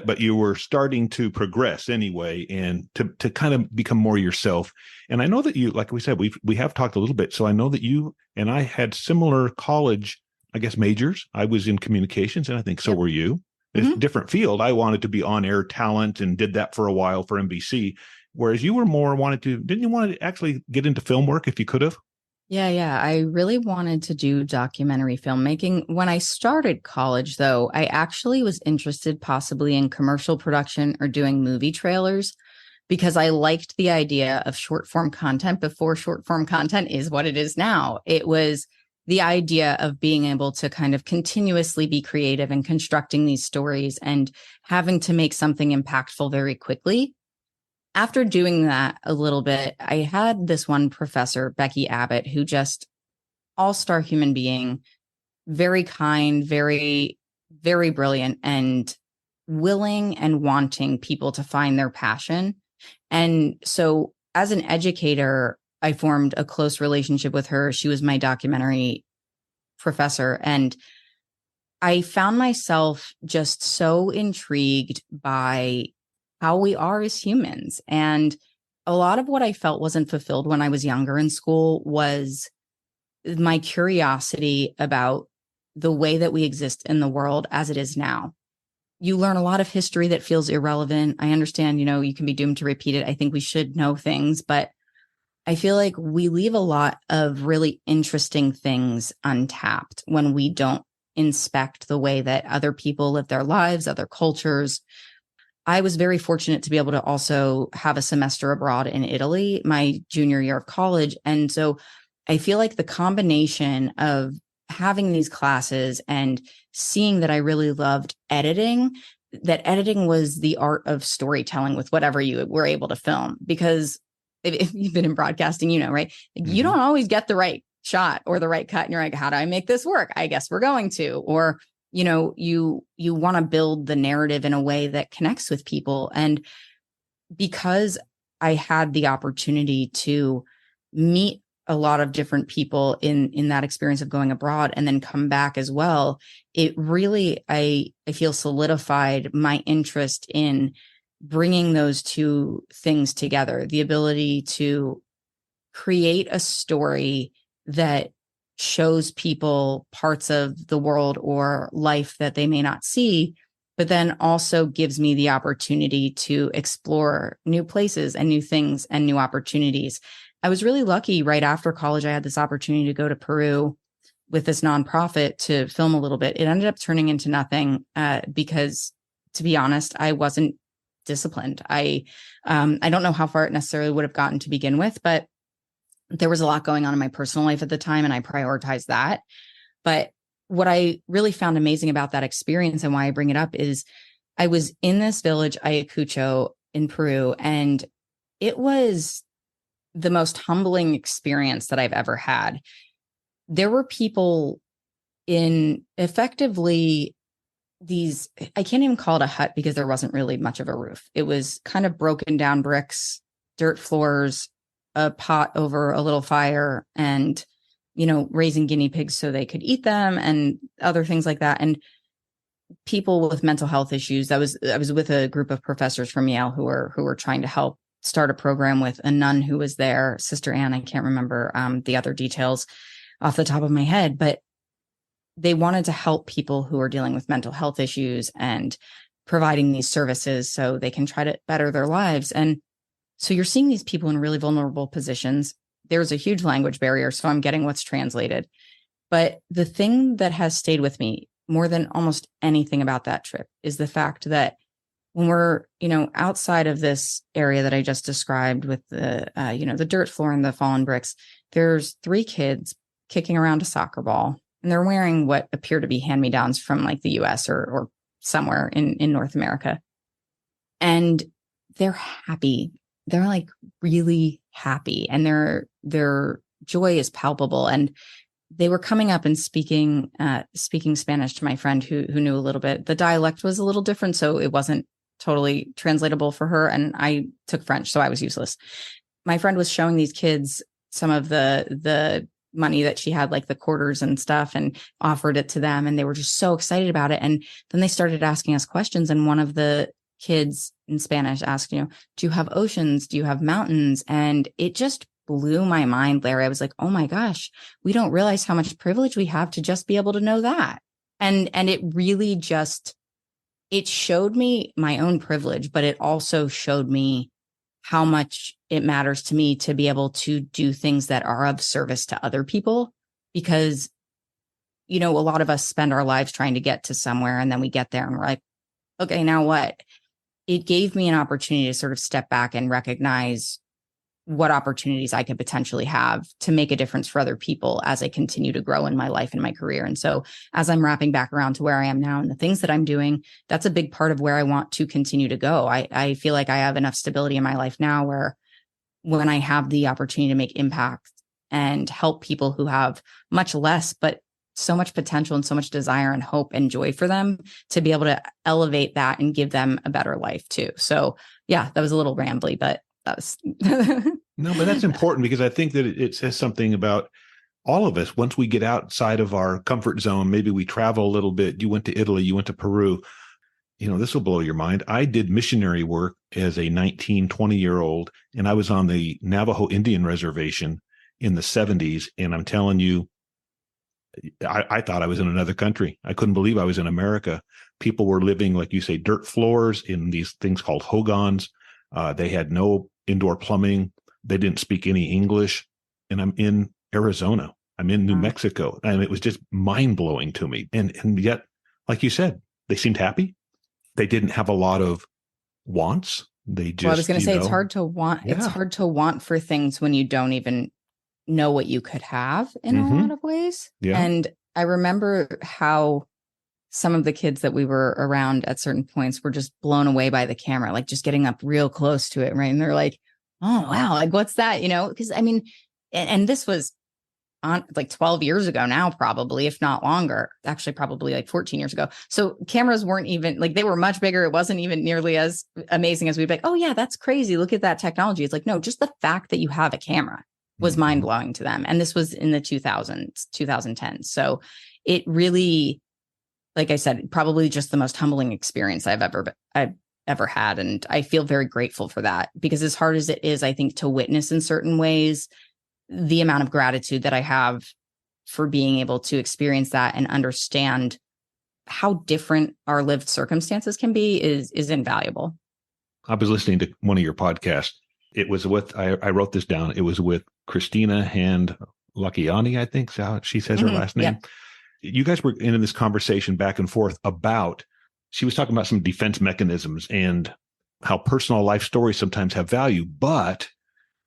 but you were starting to progress anyway, and to kind of become more yourself. And I know that you, like we said, we have talked a little bit. So I know that you and I had similar college, I guess, majors. I was in communications, and I think so Yep. were you. It's a Mhm. different field. I wanted to be on air talent and did that for a while for NBC. Whereas you were more didn't you want to actually get into film work if you could have? Yeah. I really wanted to do documentary filmmaking. When I started college, though, I actually was interested possibly in commercial production or doing movie trailers because I liked the idea of short form content before short form content is what it is now. It was the idea of being able to kind of continuously be creative and constructing these stories and having to make something impactful very quickly. After doing that a little bit, I had this one professor, Becky Abbott, who just all-star human being, very kind, very, very brilliant, and willing and wanting people to find their passion. And so as an educator, I formed a close relationship with her. She was my documentary professor. And I found myself just so intrigued by how we are as humans. And a lot of what I felt wasn't fulfilled when I was younger in school was my curiosity about the way that we exist in the world as it is now. You learn a lot of history that feels irrelevant. I understand, you can be doomed to repeat it. I think we should know things, but I feel like we leave a lot of really interesting things untapped when we don't inspect the way that other people live their lives, other cultures. I was very fortunate to be able to also have a semester abroad in Italy my junior year of college. And so I feel like the combination of having these classes and seeing that I really loved editing, that editing was the art of storytelling with whatever you were able to film. Because if you've been in broadcasting, right? You don't always get the right shot or the right cut. And you're like, how do I make this work? I guess we're going to. Or you want to build the narrative in a way that connects with people. And because I had the opportunity to meet a lot of different people in that experience of going abroad and then come back as well, it really, I feel solidified my interest in bringing those two things together, the ability to create a story that shows people parts of the world or life that they may not see, but then also gives me the opportunity to explore new places and new things and new opportunities. I was really lucky right after college. I had this opportunity to go to Peru with this nonprofit to film a little bit. It ended up turning into nothing because, to be honest, I wasn't disciplined. I don't know how far it necessarily would have gotten to begin with, but there was a lot going on in my personal life at the time, and I prioritized that. But what I really found amazing about that experience and why I bring it up is I was in this village, Ayacucho in Peru, and it was the most humbling experience that I've ever had. There were people in effectively these, I can't even call it a hut because there wasn't really much of a roof. It was kind of broken down bricks, dirt floors, a pot over a little fire, and, you know, raising guinea pigs so they could eat them and other things like that. And people with mental health issues. I was with a group of professors from Yale who were trying to help start a program with a nun who was there, Sister Anne. I can't remember the other details off the top of my head, but they wanted to help people who are dealing with mental health issues and providing these services so they can try to better their lives. And so you're seeing these people in really vulnerable positions. There's a huge language barrier, so I'm getting what's translated. But the thing that has stayed with me more than almost anything about that trip is the fact that when we're, you know, outside of this area that I just described with the, the dirt floor and the fallen bricks, there's 3 kids kicking around a soccer ball, and they're wearing what appear to be hand-me-downs from like the US or somewhere in North America. And they're happy. They're like really happy, and their joy is palpable. And they were coming up and speaking Spanish to my friend who knew a little bit. The dialect was a little different, so it wasn't totally translatable for her. And I took French, so I was useless. My friend was showing these kids some of the money that she had, like the quarters and stuff, and offered it to them. And they were just so excited about it. And then they started asking us questions. And one of the kids in Spanish asked, do you have oceans? Do you have mountains? And it just blew my mind, Larry. I was like, oh my gosh, we don't realize how much privilege we have to just be able to know that. And it really just, it showed me my own privilege, but it also showed me how much it matters to me to be able to do things that are of service to other people. Because, a lot of us spend our lives trying to get to somewhere, and then we get there and we're like, okay, now what? It gave me an opportunity to sort of step back and recognize what opportunities I could potentially have to make a difference for other people as I continue to grow in my life and my career. And so as I'm wrapping back around to where I am now and the things that I'm doing, that's a big part of where I want to continue to go. I feel like I have enough stability in my life now where when I have the opportunity to make impact and help people who have much less, but so much potential and so much desire and hope and joy for them, to be able to elevate that and give them a better life too. So yeah, that was a little rambly, but that was No, but that's important, because I think that it says something about all of us. Once we get outside of our comfort zone, maybe we travel a little bit. You went to Italy, you went to Peru. This will blow your mind. I did missionary work as a 19, 20-year-old, and I was on the Navajo Indian Reservation in the 70s. And I'm telling you, I thought I was in another country. I couldn't believe I was in America. People were living, like you say, dirt floors in these things called hogans. They had no indoor plumbing. They didn't speak any English. And I'm in Arizona. I'm in New Mexico. And it was just mind-blowing to me. And yet, like you said, they seemed happy. They didn't have a lot of wants. They just, I was going to say, it's hard to want. Yeah. It's hard to want for things when you don't even know what you could have in a lot of ways. Yeah. And I remember how some of the kids that we were around at certain points were just blown away by the camera, like just getting up real close to it. Right. And they're like, oh, wow. Like, what's that? Because I mean, and this was on like 12 years ago now, probably, if not longer, actually probably like 14 years ago. So cameras weren't even like, they were much bigger. It wasn't even nearly as amazing as we'd be like, oh yeah, that's crazy. Look at that technology. It's like, no, just the fact that you have a camera was mind blowing to them. And this was in the 2000s, 2010s. So it really, like I said, probably just the most humbling experience I've ever had. And I feel very grateful for that, because as hard as it is, I think, to witness in certain ways, the amount of gratitude that I have for being able to experience that and understand how different our lived circumstances can be is invaluable. I was listening to one of your podcasts. It was with, I wrote this down. It was with Christina Hand Lakiani, I think is how she says her last name. Yeah. You guys were in this conversation back and forth about, she was talking about some defense mechanisms and how personal life stories sometimes have value,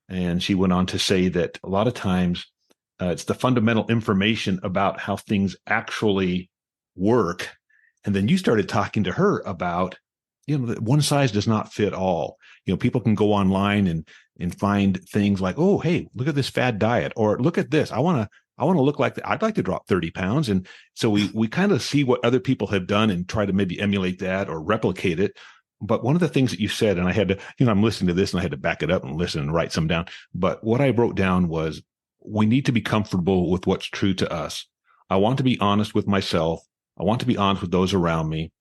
and she went on to say that a lot of times it's the fundamental information about how things actually work. And then you started talking to her about, that one size does not fit all. People can go online and find things like, oh, hey, look at this fad diet, or look at this. I want to look like that. I'd like to drop 30 pounds. And so we kind of see what other people have done and try to maybe emulate that or replicate it. But one of the things that you said, and I had to, I'm listening to this and I had to back it up and listen and write some down. But what I wrote down was, we need to be comfortable with what's true to us. I want to be honest with myself. I want to be honest with those around me.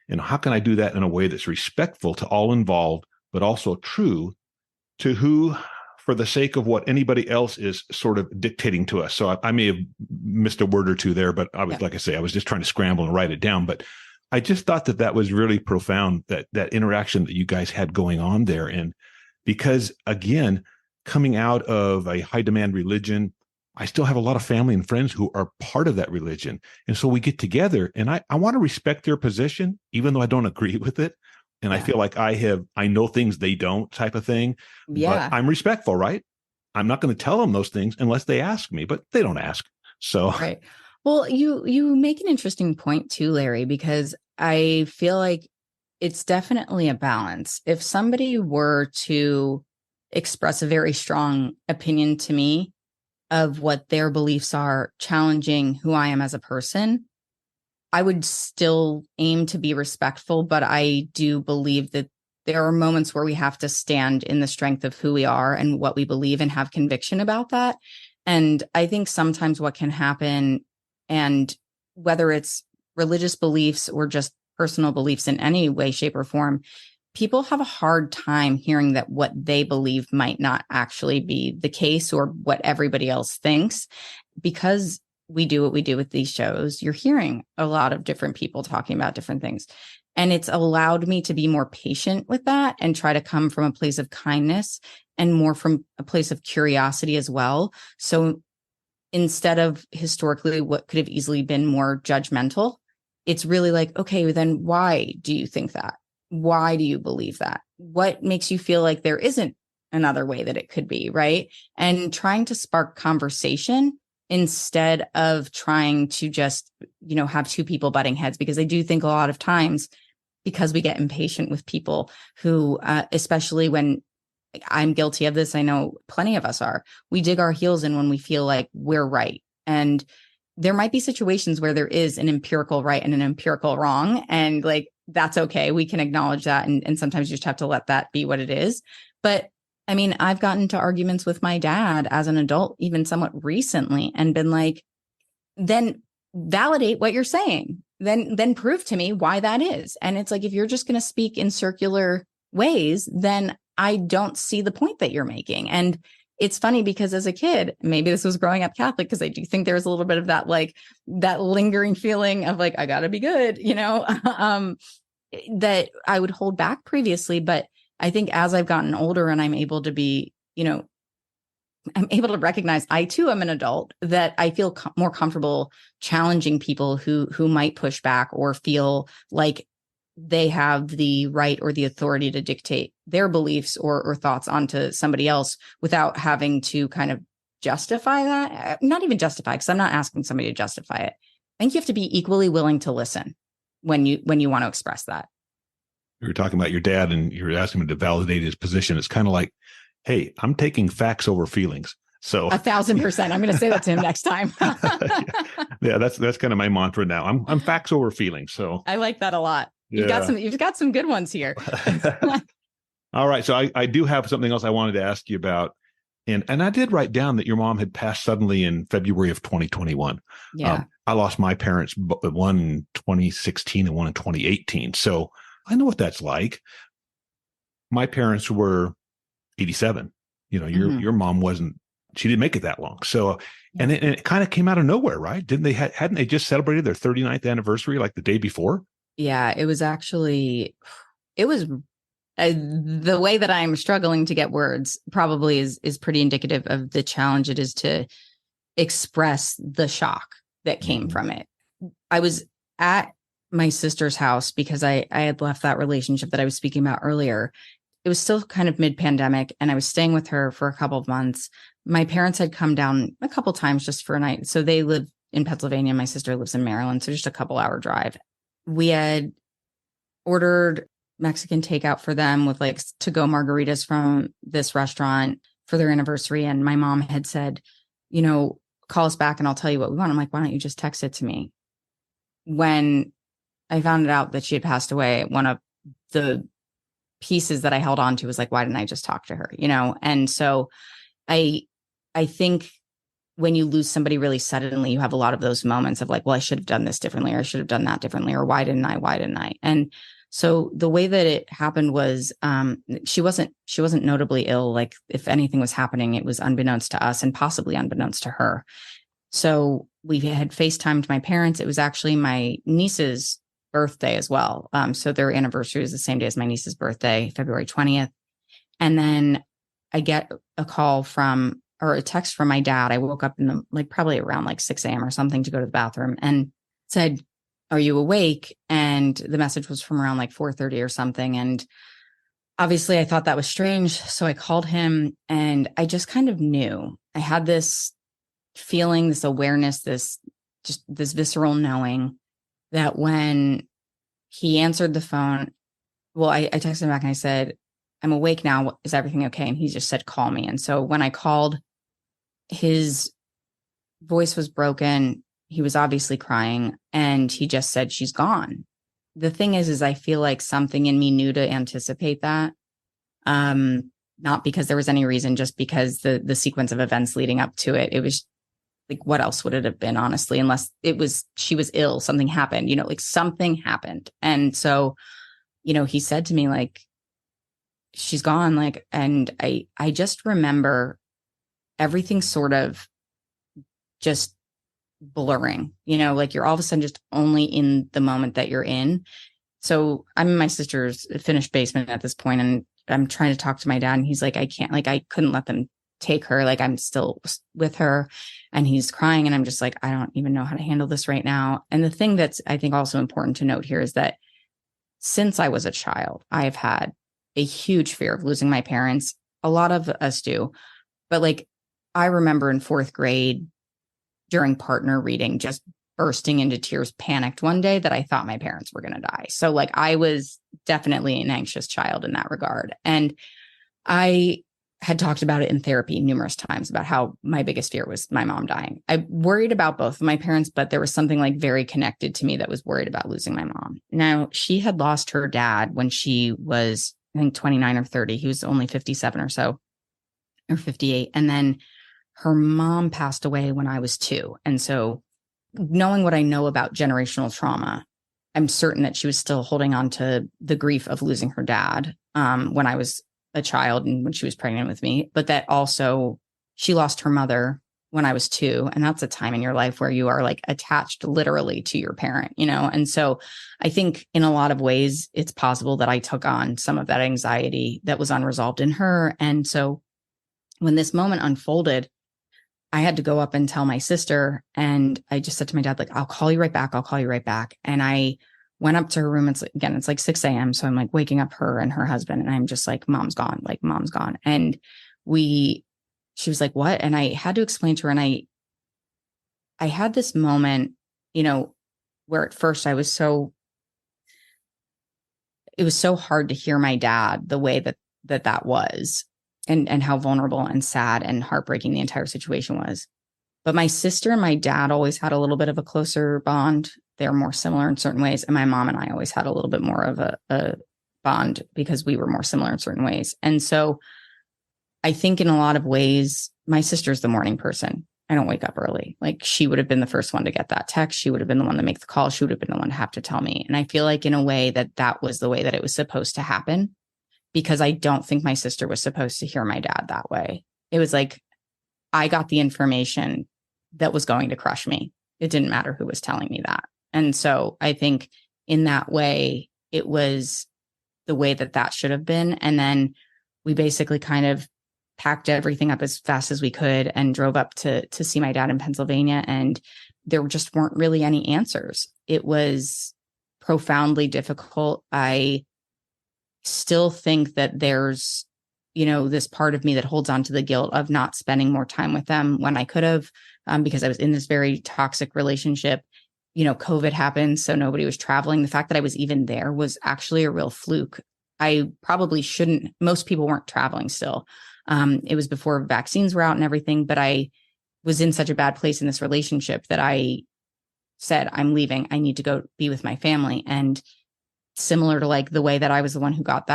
And how can I do that in a way that's respectful to all involved, but also true to who, for the sake of what anybody else is sort of dictating to us? So I may have missed a word or two there, but like I say, I was just trying to scramble and write it down. But I just thought that was really profound, that interaction that you guys had going on there. And because, again, coming out of a high demand religion, I still have a lot of family and friends who are part of that religion. And so we get together, and I want to respect their position, even though I don't agree with it. And I feel like I know things they don't, type of thing. Yeah. But I'm respectful, right? I'm not going to tell them those things unless they ask me, but they don't ask. So, right. Well, you make an interesting point too, Larry, because I feel like it's definitely a balance. If somebody were to express a very strong opinion to me of what their beliefs are, challenging who I am as a person, I would still aim to be respectful, but I do believe that there are moments where we have to stand in the strength of who we are and what we believe and have conviction about that. And I think sometimes what can happen, and whether it's religious beliefs or just personal beliefs in any way, shape, or form, people have a hard time hearing that what they believe might not actually be the case or what everybody else thinks. Because we do what we do with these shows, you're hearing a lot of different people talking about different things. And it's allowed me to be more patient with that and try to come from a place of kindness and more from a place of curiosity as well. So instead of historically what could have easily been more judgmental, it's really like, okay, then why do you think that? Why do you believe that? What makes you feel like there isn't another way that it could be, right? And trying to spark conversation instead of trying to just, have two people butting heads, because I do think a lot of times, because we get impatient with people who, especially when I'm guilty of this, I know plenty of us are, we dig our heels in when we feel like we're right. And there might be situations where there is an empirical right and an empirical wrong. And like, that's okay. We can acknowledge that. And sometimes you just have to let that be what it is. But I mean, I've gotten into arguments with my dad as an adult, even somewhat recently, and been like, then validate what you're saying. Then prove to me why that is. And it's like, if you're just going to speak in circular ways, then I don't see the point that you're making. And it's funny because as a kid, maybe this was growing up Catholic, because I do think there was a little bit of that, like that lingering feeling of like, I gotta be good, that I would hold back previously. But I think as I've gotten older and I'm able to be, I'm able to recognize I too am an adult, that I feel more comfortable challenging people who might push back or feel like they have the right or the authority to dictate their beliefs or thoughts onto somebody else without having to kind of justify that. Not even justify, because I'm not asking somebody to justify it. I think you have to be equally willing to listen when you want to express that. You were talking about your dad and you were asking him to validate his position. It's kind of like, hey, I'm taking facts over feelings. So 1,000%. I'm going to say that to him next time. Yeah, that's kind of my mantra now. I'm facts over feelings. So I like that a lot. You've got some good ones here. All right. So I do have something else I wanted to ask you about. And I did write down that your mom had passed suddenly in February of 2021. Yeah. I lost my parents, one in 2016 and one in 2018. So I know what that's like. my parents were 87. Your mom she didn't make it that long. So, and it kind of came out of nowhere, right? Didn't they, hadn't they just celebrated their 39th anniversary like the day before? Yeah, it was the way that I'm struggling to get words probably is pretty indicative of the challenge it is to express the shock that came from it. I was at my sister's house because I had left that relationship that I was speaking about earlier. It was still kind of mid-pandemic, and I was staying with her for a couple of months. My parents had come down a couple times just for a night. So they live in Pennsylvania. My sister lives in Maryland. So just a couple hour drive. We had ordered Mexican takeout for them with like to-go margaritas from this restaurant for their anniversary. And my mom had said, call us back and I'll tell you what we want. I'm like, why don't you just text it to me? When I found out that she had passed away, one of the pieces that I held on to was like, why didn't I just talk to her? And so I think when you lose somebody really suddenly, you have a lot of those moments of like, well, I should have done this differently, or I should have done that differently, or why didn't I? And so the way that it happened was she wasn't notably ill. Like if anything was happening, it was unbeknownst to us and possibly unbeknownst to her. So we had FaceTimed my parents. It was actually my niece's birthday as well. So their anniversary is the same day as my niece's birthday, February 20th. And then I get a call or a text from my dad. I woke up probably around like 6 a.m. or something to go to the bathroom and said, are you awake? And the message was from around like 4:30 or something. And obviously I thought that was strange. So I called him and I just kind of knew. I had this feeling, this awareness, this visceral knowing that when he answered the phone, well, I texted him back and I said, I'm awake now. Is everything okay? And he just said, call me. And so when I called, his voice was broken. He was obviously crying and he just said, she's gone. The thing is I feel like something in me knew to anticipate that. Not because there was any reason, just because the sequence of events leading up to it, it was like, what else would it have been, honestly, unless she was ill, something happened, like something happened. And so, he said to me, like, she's gone. Like, and I just remember everything sort of just blurring, like you're all of a sudden just only in the moment that you're in. So I'm in my sister's finished basement at this point, and I'm trying to talk to my dad, and he's like, I can't, like, I couldn't let them take her. Like, I'm still with her, and he's crying. And I'm just like, I don't even know how to handle this right now. And the thing that's, I think, also important to note here is that since I was a child, I have had a huge fear of losing my parents. A lot of us do. But like, I remember in 4th grade during partner reading, just bursting into tears, panicked one day that I thought my parents were going to die. So like, I was definitely an anxious child in that regard. And I had talked about it in therapy numerous times about how my biggest fear was my mom dying. I worried about both of my parents, but there was something like very connected to me that was worried about losing my mom. Now, she had lost her dad when she was, I think, 29 or 30. He was only 57 or so, or 58. And then her mom passed away when I was 2. And so knowing what I know about generational trauma, I'm certain that she was still holding on to the grief of losing her dad when I was a child and when she was pregnant with me, but that also she lost her mother when I was 2. And that's a time in your life where you are like attached literally to your parent, And so I think in a lot of ways, it's possible that I took on some of that anxiety that was unresolved in her. And so when this moment unfolded, I had to go up and tell my sister. And I just said to my dad, like, I'll call you right back. I'll call you right back. And I went up to her room. It's like 6 a.m. So I'm like waking up her and her husband. And I'm just like, mom's gone. Like, mom's gone. And she was like, what? And I had to explain to her. And I had this moment, where at first it was so hard to hear my dad the way that was, and how vulnerable and sad and heartbreaking the entire situation was. But my sister and my dad always had a little bit of a closer bond. They're more similar in certain ways. And my mom and I always had a little bit more of a bond because we were more similar in certain ways. And so I think in a lot of ways, my sister's the morning person. I don't wake up early. Like, she would have been the first one to get that text. She would have been the one to make the call. She would have been the one to have to tell me. And I feel like in a way that was the way that it was supposed to happen. because I don't think my sister was supposed to hear my dad that way. It was like, I got the information that was going to crush me. It didn't matter who was telling me that. And so I think in that way, it was the way that should have been. And then we basically kind of packed everything up as fast as we could and drove up to see my dad in Pennsylvania. And there just weren't really any answers. It was profoundly difficult. I still think that there's, this part of me that holds on to the guilt of not spending more time with them when I could have, because I was in this very toxic relationship. COVID happened, so nobody was traveling. The fact that I was even there was actually a real fluke. I probably shouldn't, most people weren't traveling still. It was before vaccines were out and everything, but I was in such a bad place in this relationship that I said, I'm leaving. I need to go be with my family. And similar to like the way that I was the one who got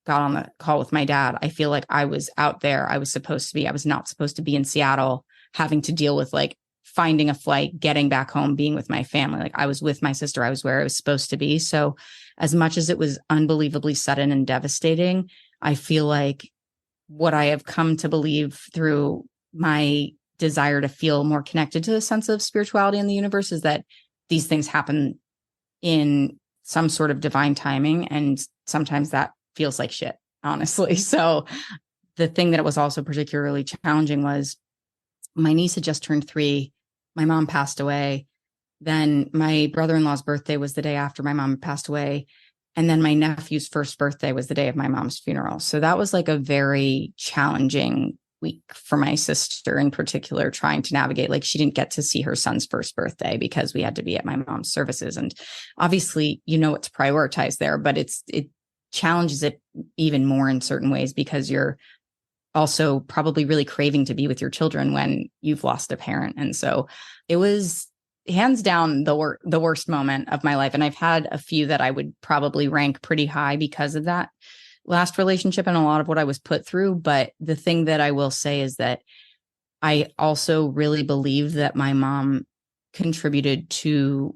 on the call with my dad, I feel like I was out there. I was supposed to be, I was not supposed to be in Seattle having to deal with like finding a flight, getting back home, being with my family. Like I was with my sister. I was where I was supposed to be. So as much as it was unbelievably sudden and devastating, I feel like what I have come to believe through my desire to feel more connected to the sense of spirituality in the universe is that these things happen in some sort of divine timing. And sometimes that feels like shit, honestly. So the thing that it was also particularly challenging was my niece had just turned 3. My mom passed away. Then my brother-in-law's birthday was the day after my mom passed away. And then my nephew's first birthday was the day of my mom's funeral. So that was like a very challenging week for my sister in particular, trying to navigate. Like she didn't get to see her son's first birthday because we had to be at my mom's services. And obviously, what to prioritize there, but it challenges it even more in certain ways because you're also probably really craving to be with your children when you've lost a parent. And so it was hands down the worst moment of my life. And I've had a few that I would probably rank pretty high because of that last relationship and a lot of what I was put through. But the thing that I will say is that I also really believe that my mom contributed to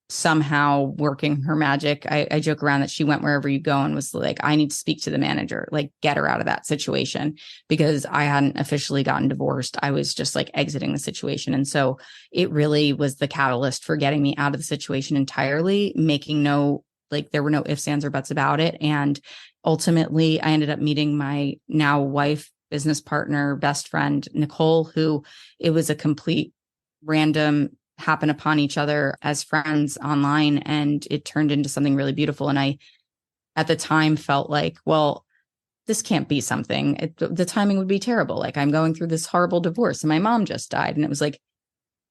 somehow working her magic. I joke around that she went wherever you go and was like, I need to speak to the manager, like get her out of that situation, because I hadn't officially gotten divorced. I was just like exiting the situation. And so it really was the catalyst for getting me out of the situation entirely, making there were no ifs, ands, or buts about it. And ultimately I ended up meeting my now wife, business partner, best friend, Nicole, who it was a complete random happen upon each other as friends online. And it turned into something really beautiful. And I, at the time, felt like, well, this can't be something. The timing would be terrible. Like I'm going through this horrible divorce and my mom just died. And it was like,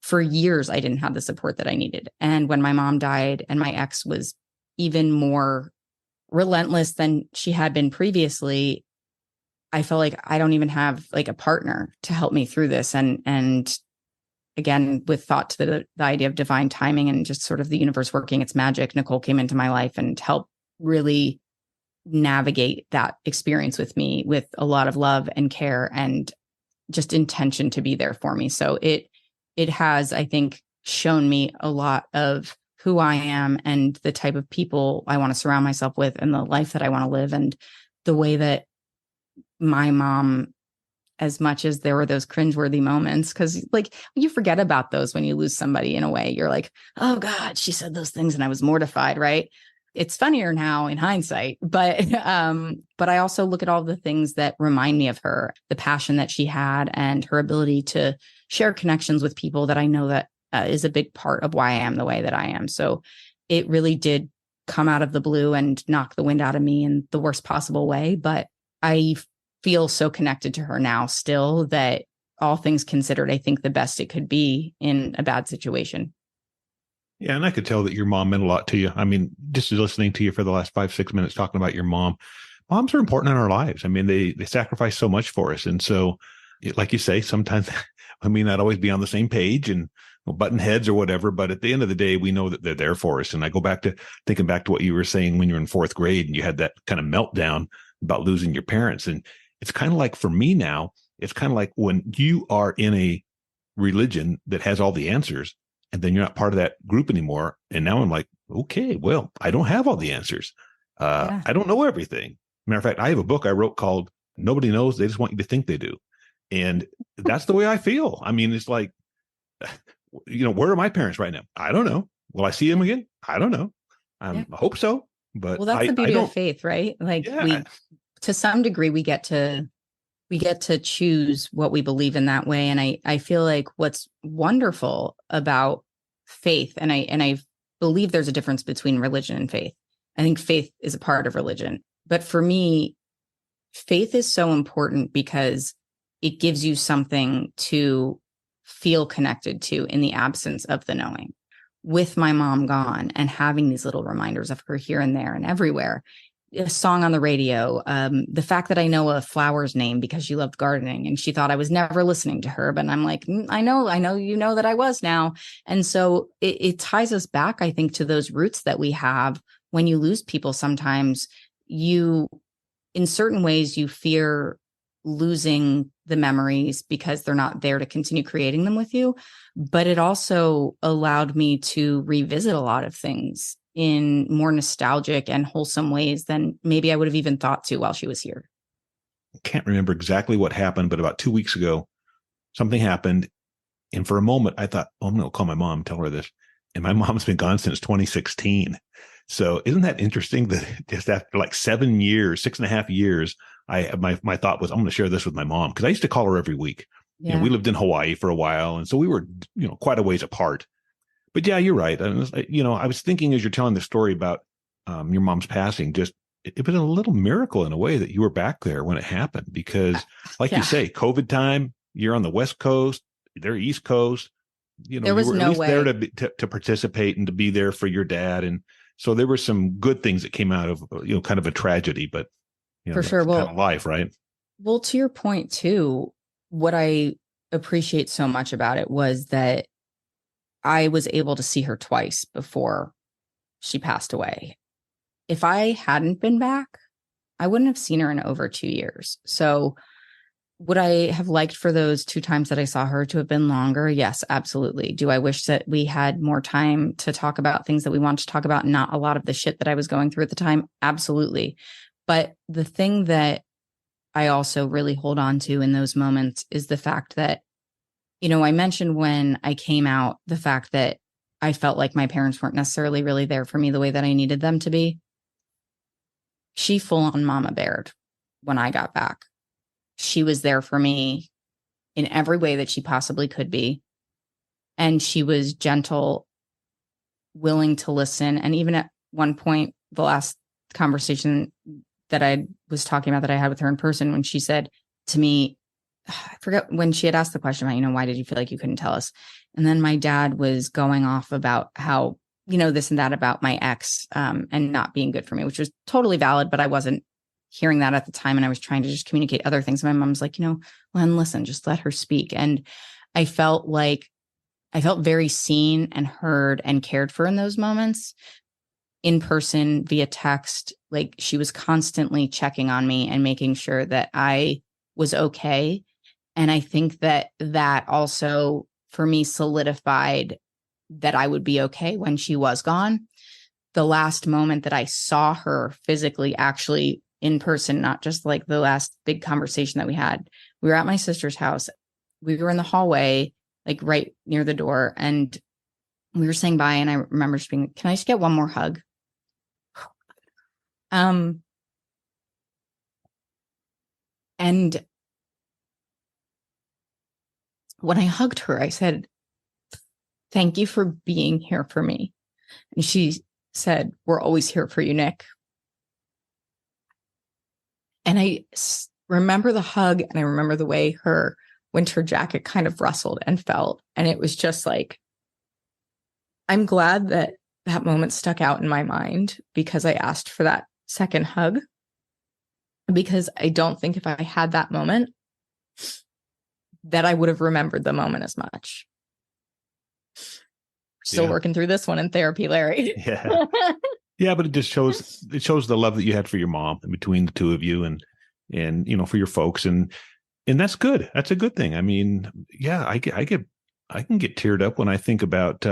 for years, I didn't have the support that I needed. And when my mom died and my ex was even more relentless than she had been previously, I felt like I don't even have like a partner to help me through this. And again, with thought to the idea of divine timing and just sort of the universe working its magic, Nicole came into my life and helped really navigate that experience with me with a lot of love and care and just intention to be there for me. So it has, I think, shown me a lot of who I am and the type of people I want to surround myself with and the life that I want to live, and the way that my mom, as much as there were those cringeworthy moments, because like you forget about those when you lose somebody in a way. You're like, oh God, she said those things and I was mortified, right? It's funnier now in hindsight, but I also look at all the things that remind me of her, the passion that she had and her ability to share connections with people that I know that is a big part of why I am the way that I am. So it really did come out of the blue and knock the wind out of me in the worst possible way. But I feel so connected to her now still that all things considered, I think the best it could be in a bad situation. Yeah. And I could tell that your mom meant a lot to you. I mean, just listening to you for the last 5-6 minutes talking about your mom, moms are important in our lives. I mean, they sacrifice so much for us. And so, like you say, sometimes we may not always be on the same page and button heads or whatever, but at the end of the day, we know that they're there for us. And I go back to thinking back to what you were saying when you were in 4th grade and you had that kind of meltdown about losing your parents. And it's kind of like, for me now, it's kind of like when you are in a religion that has all the answers and then you're not part of that group anymore. And now I'm like, okay, well, I don't have all the answers. I don't know everything. Matter of fact, I have a book I wrote called Nobody Knows. They Just Want You to Think They Do. And that's the way I feel. I mean, it's like, where are my parents right now? I don't know. Will I see them again? I don't know. I hope so. But well, that's the beauty of faith, right? Like yeah. to some degree, we get to choose what we believe in that way. And I feel like what's wonderful about faith, and I believe there's a difference between religion and faith. I think faith is a part of religion. But for me, faith is so important because it gives you something to feel connected to in the absence of the knowing. With my mom gone and having these little reminders of her here and there and everywhere, a song on the radio, the fact that I know a flower's name because she loved gardening and she thought I was never listening to her, but I'm like, I know, you know that I was now. And so it ties us back, I think, to those roots that we have. When you lose people, sometimes in certain ways, you fear losing the memories because they're not there to continue creating them with you. But it also allowed me to revisit a lot of things in more nostalgic and wholesome ways than maybe I would have even thought to while she was here. I can't remember exactly what happened, but about 2 weeks ago, something happened. And for a moment, I thought, I'm going to call my mom and tell her this. And my mom's been gone since 2016. So isn't that interesting that just after like 7 years, 6.5 years, my thought was, I'm going to share this with my mom, because I used to call her every week. Yeah. We lived in Hawaii for a while. And so we were, quite a ways apart. But yeah, you're right. I was thinking as you're telling the story about your mom's passing, just it was a little miracle in a way that you were back there when it happened, because like you say, COVID time, you're on the West Coast, they're East Coast, there was you were no at least way there to participate and to be there for your dad. And so there were some good things that came out of, kind of a tragedy, but for sure. Well, kind of life, right? Well, to your point too, what I appreciate so much about it was that I was able to see her twice before she passed away. If I hadn't been back, I wouldn't have seen her in over 2 years. So would I have liked for those 2 times that I saw her to have been longer? Yes, absolutely. Do I wish that we had more time to talk about things that we want to talk about, not a lot of the shit that I was going through at the time? Absolutely. But the thing that I also really hold on to in those moments is the fact that, I mentioned when I came out, the fact that I felt like my parents weren't necessarily really there for me the way that I needed them to be. She full on mama bared when I got back. She was there for me in every way that she possibly could be. And she was gentle, willing to listen. And even at one point, the last conversation that I was talking about that I had with her in person, when she said to me, I forget when she had asked the question about, why did you feel like you couldn't tell us? And then my dad was going off about how, this and that about my ex and not being good for me, which was totally valid, but I wasn't hearing that at the time. And I was trying to just communicate other things. My mom's like, Len, listen, just let her speak. And I felt very seen and heard and cared for in those moments, in person, via text. Like, she was constantly checking on me and making sure that I was okay. And I think that also for me solidified that I would be okay when she was gone. The last moment that I saw her physically, actually in person, not just like the last big conversation that we had, we were at my sister's house. We were in the hallway, like right near the door, and we were saying bye. And I remember just being, can I just get one more hug? And when I hugged her, I said, thank you for being here for me. And she said, we're always here for you, Nick. And I remember the hug, and I remember the way her winter jacket kind of rustled and felt. And it was just like, I'm glad that moment stuck out in my mind, because I asked for that second hug, because I don't think if I had that moment that I would have remembered the moment as much. Still working through this one in therapy, Larry. Yeah. Yeah, but it just shows the love that you had for your mom between the two of you, and for your folks, and that's good. That's a good thing. I mean, yeah, I can get teared up when I think about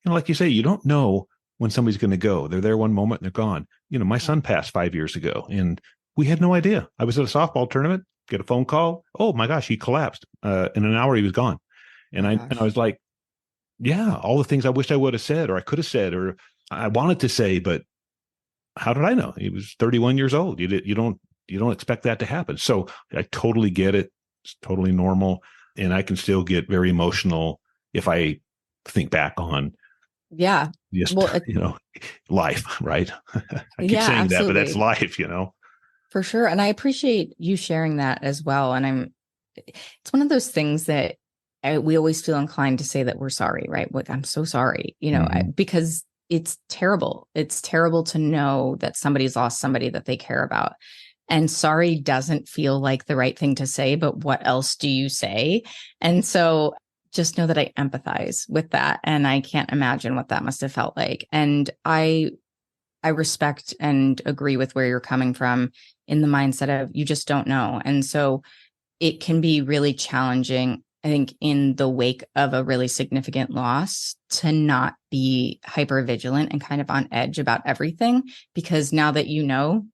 like you say, you don't know when somebody's going to go. They're there one moment and they're gone. My son passed 5 years ago, and We had no idea. I was at a softball tournament, get a phone call. Oh my gosh, he collapsed. In an hour, he was gone. And I was like, yeah, all the things I wish I would have said, or I could have said, or I wanted to say, but how did I know? He was 31 years old. You don't expect that to happen. So I totally get it. It's totally normal. And I can still get very emotional if I think back on Yeah. just, Well, life, right? I keep yeah, saying that, but that's absolutely. life. For sure. And I appreciate you sharing that as well. And it's one of those things that we always feel inclined to say that we're sorry, right? Like, I'm so sorry, Mhm. because it's terrible. It's terrible to know that somebody's lost somebody that they care about. And sorry doesn't feel like the right thing to say, but what else do you say? And so just know that I empathize with that. And I can't imagine what that must have felt like. And I respect and agree with where you're coming from in the mindset of you just don't know. And so it can be really challenging, I think, in the wake of a really significant loss to not be hyper vigilant and kind of on edge about everything, because now that you know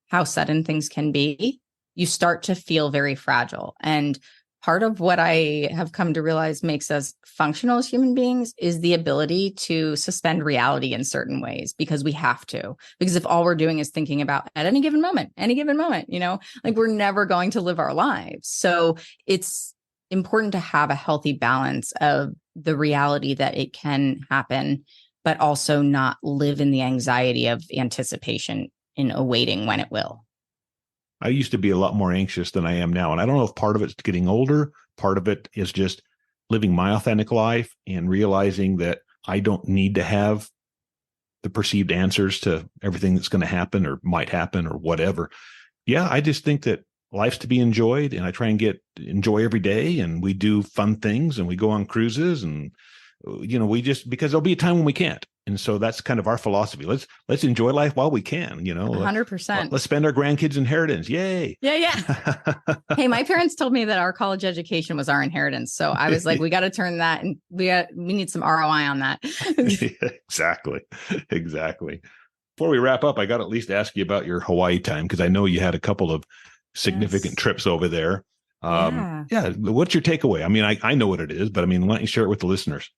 how sudden things can be, you start to feel very fragile. And part of what I have come to realize makes us functional as human beings is the ability to suspend reality in certain ways, because we have to. Because if all we're doing is thinking about at any given moment, like we're never going to live our lives. So it's important to have a healthy balance of the reality that it can happen, but also not live in the anxiety of anticipation in awaiting when it will. I used to be a lot more anxious than I am now. And I don't know if part of it's getting older, part of it is just living my authentic life and realizing that I don't need to have the perceived answers to everything that's going to happen or might happen or whatever. Yeah, I just think that life's to be enjoyed, and I try and enjoy every day, and we do fun things, and we go on cruises, and we just, because there'll be a time when we can't. And so that's kind of our philosophy. Let's enjoy life while we can, 100%. let's spend our grandkids' inheritance. Yay. Yeah, yeah. Hey, my parents told me that our college education was our inheritance. So I was like, we got to turn that, and we need some ROI on that. Exactly. Exactly. Before we wrap up, I got to at least ask you about your Hawaii time, because I know you had a couple of significant Yes. trips over there. Yeah. Yeah. What's your takeaway? I mean, I know what it is, but I mean, why don't you share it with the listeners?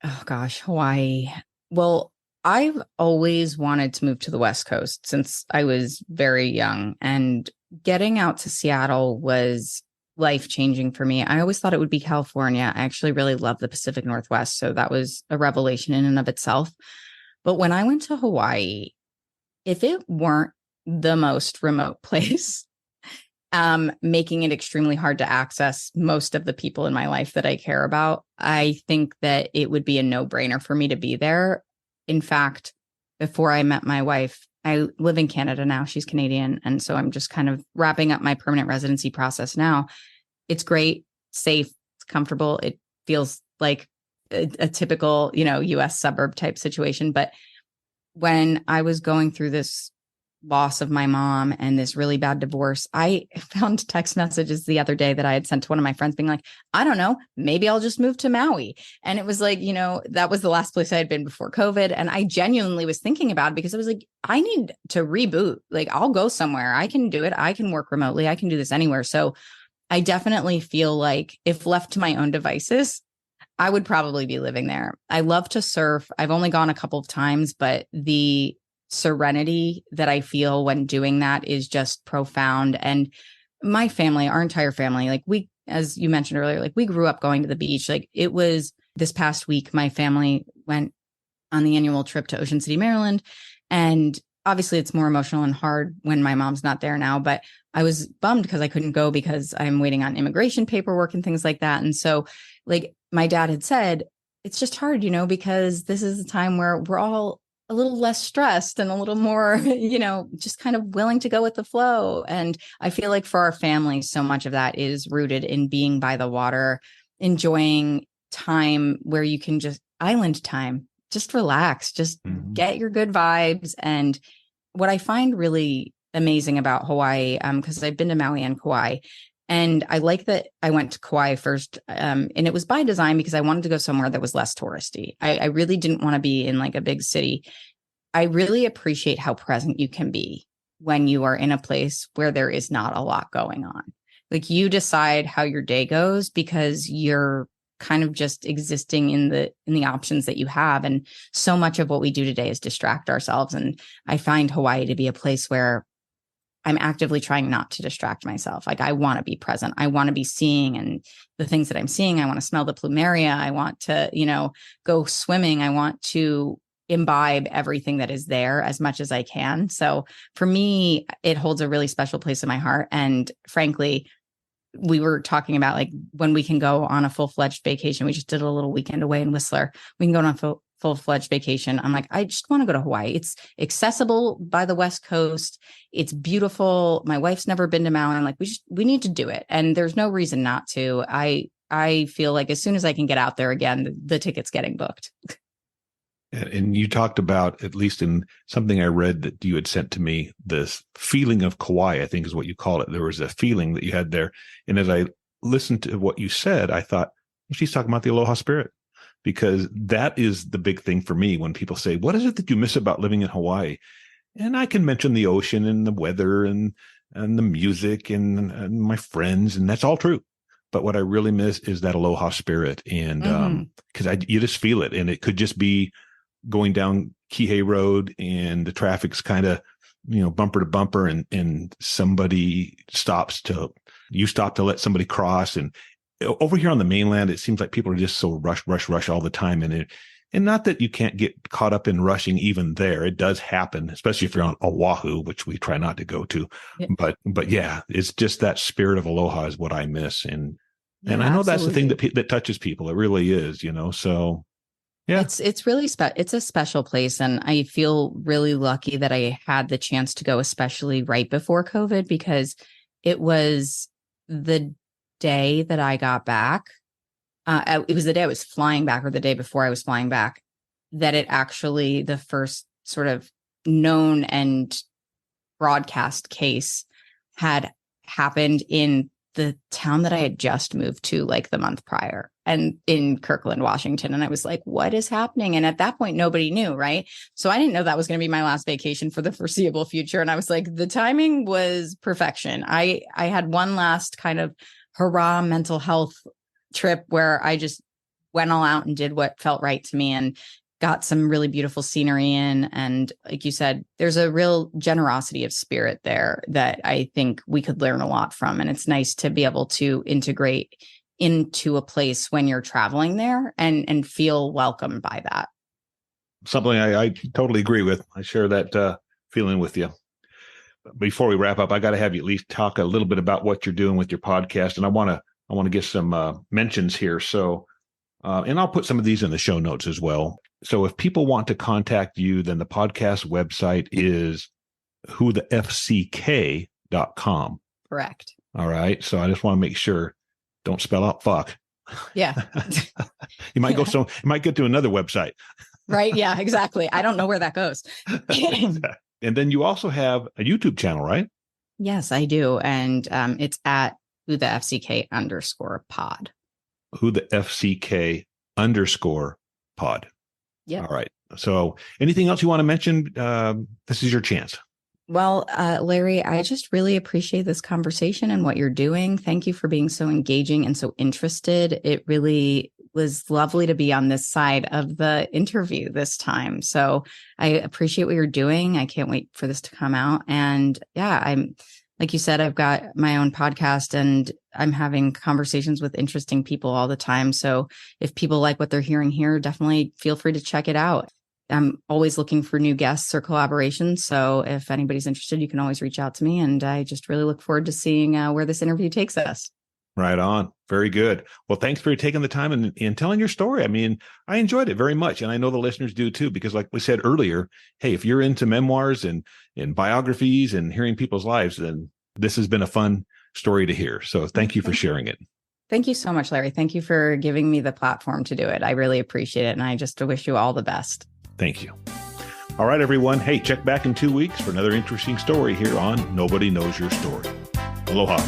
Oh gosh, Hawaii. Well, I've always wanted to move to the West Coast since I was very young, and getting out to Seattle was life-changing for me. I always thought it would be California. I actually really love the Pacific Northwest, so that was a revelation in and of itself. But when I went to Hawaii, if it weren't the most remote place, making it extremely hard to access most of the people in my life that I care about, I think that it would be a no-brainer for me to be there. In fact, before I met my wife, I live in Canada now. She's Canadian. And so I'm just kind of wrapping up my permanent residency process now. It's great, safe, it's comfortable. It feels like a typical, US suburb type situation. But when I was going through this loss of my mom and this really bad divorce, I found text messages the other day that I had sent to one of my friends being like, I don't know, maybe I'll just move to Maui. And it was like, that was the last place I had been before COVID. And I genuinely was thinking about it, because I was like, I need to reboot. Like, I'll go somewhere. I can do it. I can work remotely. I can do this anywhere. So I definitely feel like if left to my own devices, I would probably be living there. I love to surf. I've only gone a couple of times, but the serenity that I feel when doing that is just profound. And my family, our entire family, like we, as you mentioned earlier, like we grew up going to the beach. Like it was this past week, my family went on the annual trip to Ocean City, Maryland. And obviously it's more emotional and hard when my mom's not there now, but I was bummed because I couldn't go because I'm waiting on immigration paperwork and things like that. And so like my dad had said, it's just hard, because this is a time where we're all a little less stressed and a little more, just kind of willing to go with the flow. And I feel like for our family, so much of that is rooted in being by the water, enjoying time where you can just island time, just relax, just get your good vibes. And what I find really amazing about Hawaii, because I've been to Maui and Kauai, and I like that I went to Kauai first, and it was by design because I wanted to go somewhere that was less touristy. I really didn't want to be in like a big city. I really appreciate how present you can be when you are in a place where there is not a lot going on. Like you decide how your day goes because you're kind of just existing in the options that you have. And so much of what we do today is distract ourselves. And I find Hawaii to be a place where I'm actively trying not to distract myself. Like I want to be present. I want to be seeing, and the things that I'm seeing, I want to smell the plumeria. I want to, go swimming. I want to imbibe everything that is there as much as I can. So for me, it holds a really special place in my heart. And frankly, we were talking about like when we can go on a full-fledged vacation. We just did a little weekend away in Whistler. We can go on a full-fledged vacation. I'm like, I just want to go to Hawaii. It's accessible by the West Coast. It's beautiful. My wife's never been to Maui. I'm like, we need to do it. And there's no reason not to. I feel like as soon as I can get out there again, the ticket's getting booked. And you talked about, at least in something I read that you had sent to me, this feeling of Kauai, I think is what you call it. There was a feeling that you had there. And as I listened to what you said, I thought, well, she's talking about the aloha spirit, because that is the big thing for me when people say, what is it that you miss about living in Hawaii? And I can mention the ocean and the weather and the music and my friends, and that's all true. But what I really miss is that aloha spirit. And because you just feel it. And it could just be going down Kihei Road and the traffic's kind of, bumper to bumper, and somebody you stop to let somebody cross. And over here on the mainland, it seems like people are just so rush all the time. And not that you can't get caught up in rushing even there. It does happen, especially if you're on Oahu, which we try not to go to. Yeah. But yeah, it's just that spirit of aloha is what I miss. And I know absolutely. That's the thing that touches people. It really is, so. Yeah, it's really it's a special place. And I feel really lucky that I had the chance to go, especially right before COVID, because it was the day that I got back. It was the day I was flying back, or the day before I was flying back, that it actually, the first sort of known and broadcast case had happened in the town that I had just moved to like the month prior, and in Kirkland, Washington. And I was like, what is happening? And at that point, nobody knew. Right. So I didn't know that was going to be my last vacation for the foreseeable future. And I was like, the timing was perfection. I had one last kind of hurrah mental health trip where I just went all out and did what felt right to me, and got some really beautiful scenery in. And like you said, there's a real generosity of spirit there that I think we could learn a lot from. And it's nice to be able to integrate into a place when you're traveling there and feel welcomed by that. Something I totally agree with. I share that feeling with you. Before we wrap up, I got to have you at least talk a little bit about what you're doing with your podcast. And I want to get some mentions here. So, and I'll put some of these in the show notes as well. So if people want to contact you, then the podcast website is whothefck.com. Correct. All right. So I just want to make sure, don't spell out fuck. Yeah. You might get to another website. Right. Yeah, exactly. I don't know where that goes. And then you also have a YouTube channel, right? Yes, I do. And it's at whothefck_pod. whothefck_pod. Yeah. All right. So anything else you want to mention? This is your chance. Well, Larry, I just really appreciate this conversation and what you're doing. Thank you for being so engaging and so interested. It really was lovely to be on this side of the interview this time. So I appreciate what you're doing. I can't wait for this to come out. And yeah, I'm, like you said, I've got my own podcast and I'm having conversations with interesting people all the time. So if people like what they're hearing here, definitely feel free to check it out. I'm always looking for new guests or collaborations. So if anybody's interested, you can always reach out to me. And I just really look forward to seeing where this interview takes us. Right on. Very good. Well, thanks for taking the time and telling your story. I mean, I enjoyed it very much. And I know the listeners do too, because like we said earlier, hey, if you're into memoirs and biographies and hearing people's lives, then this has been a fun story to hear. So thank you for sharing it. Thank you so much, Larry. Thank you for giving me the platform to do it. I really appreciate it. And I just wish you all the best. Thank you. All right, everyone. Hey, check back in 2 weeks for another interesting story here on Nobody Knows Your Story. Aloha.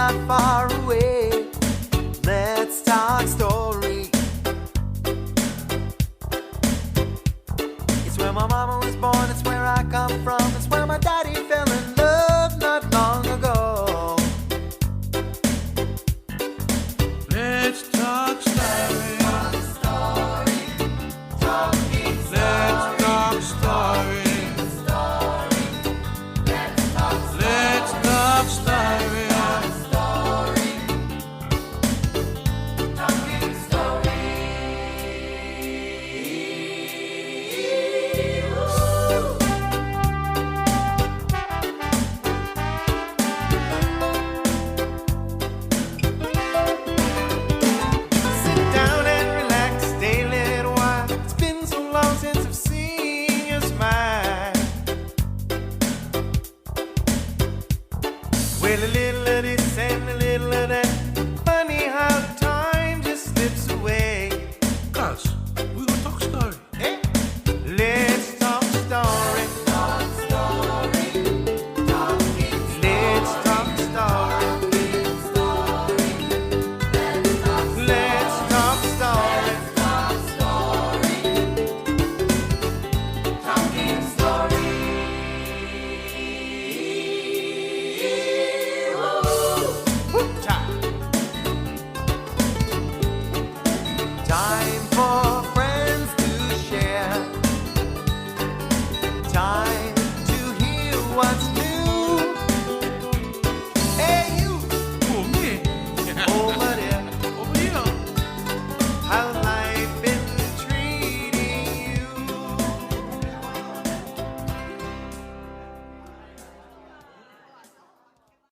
not far away. Let's talk story. It's where my mama was born, it's where I come from.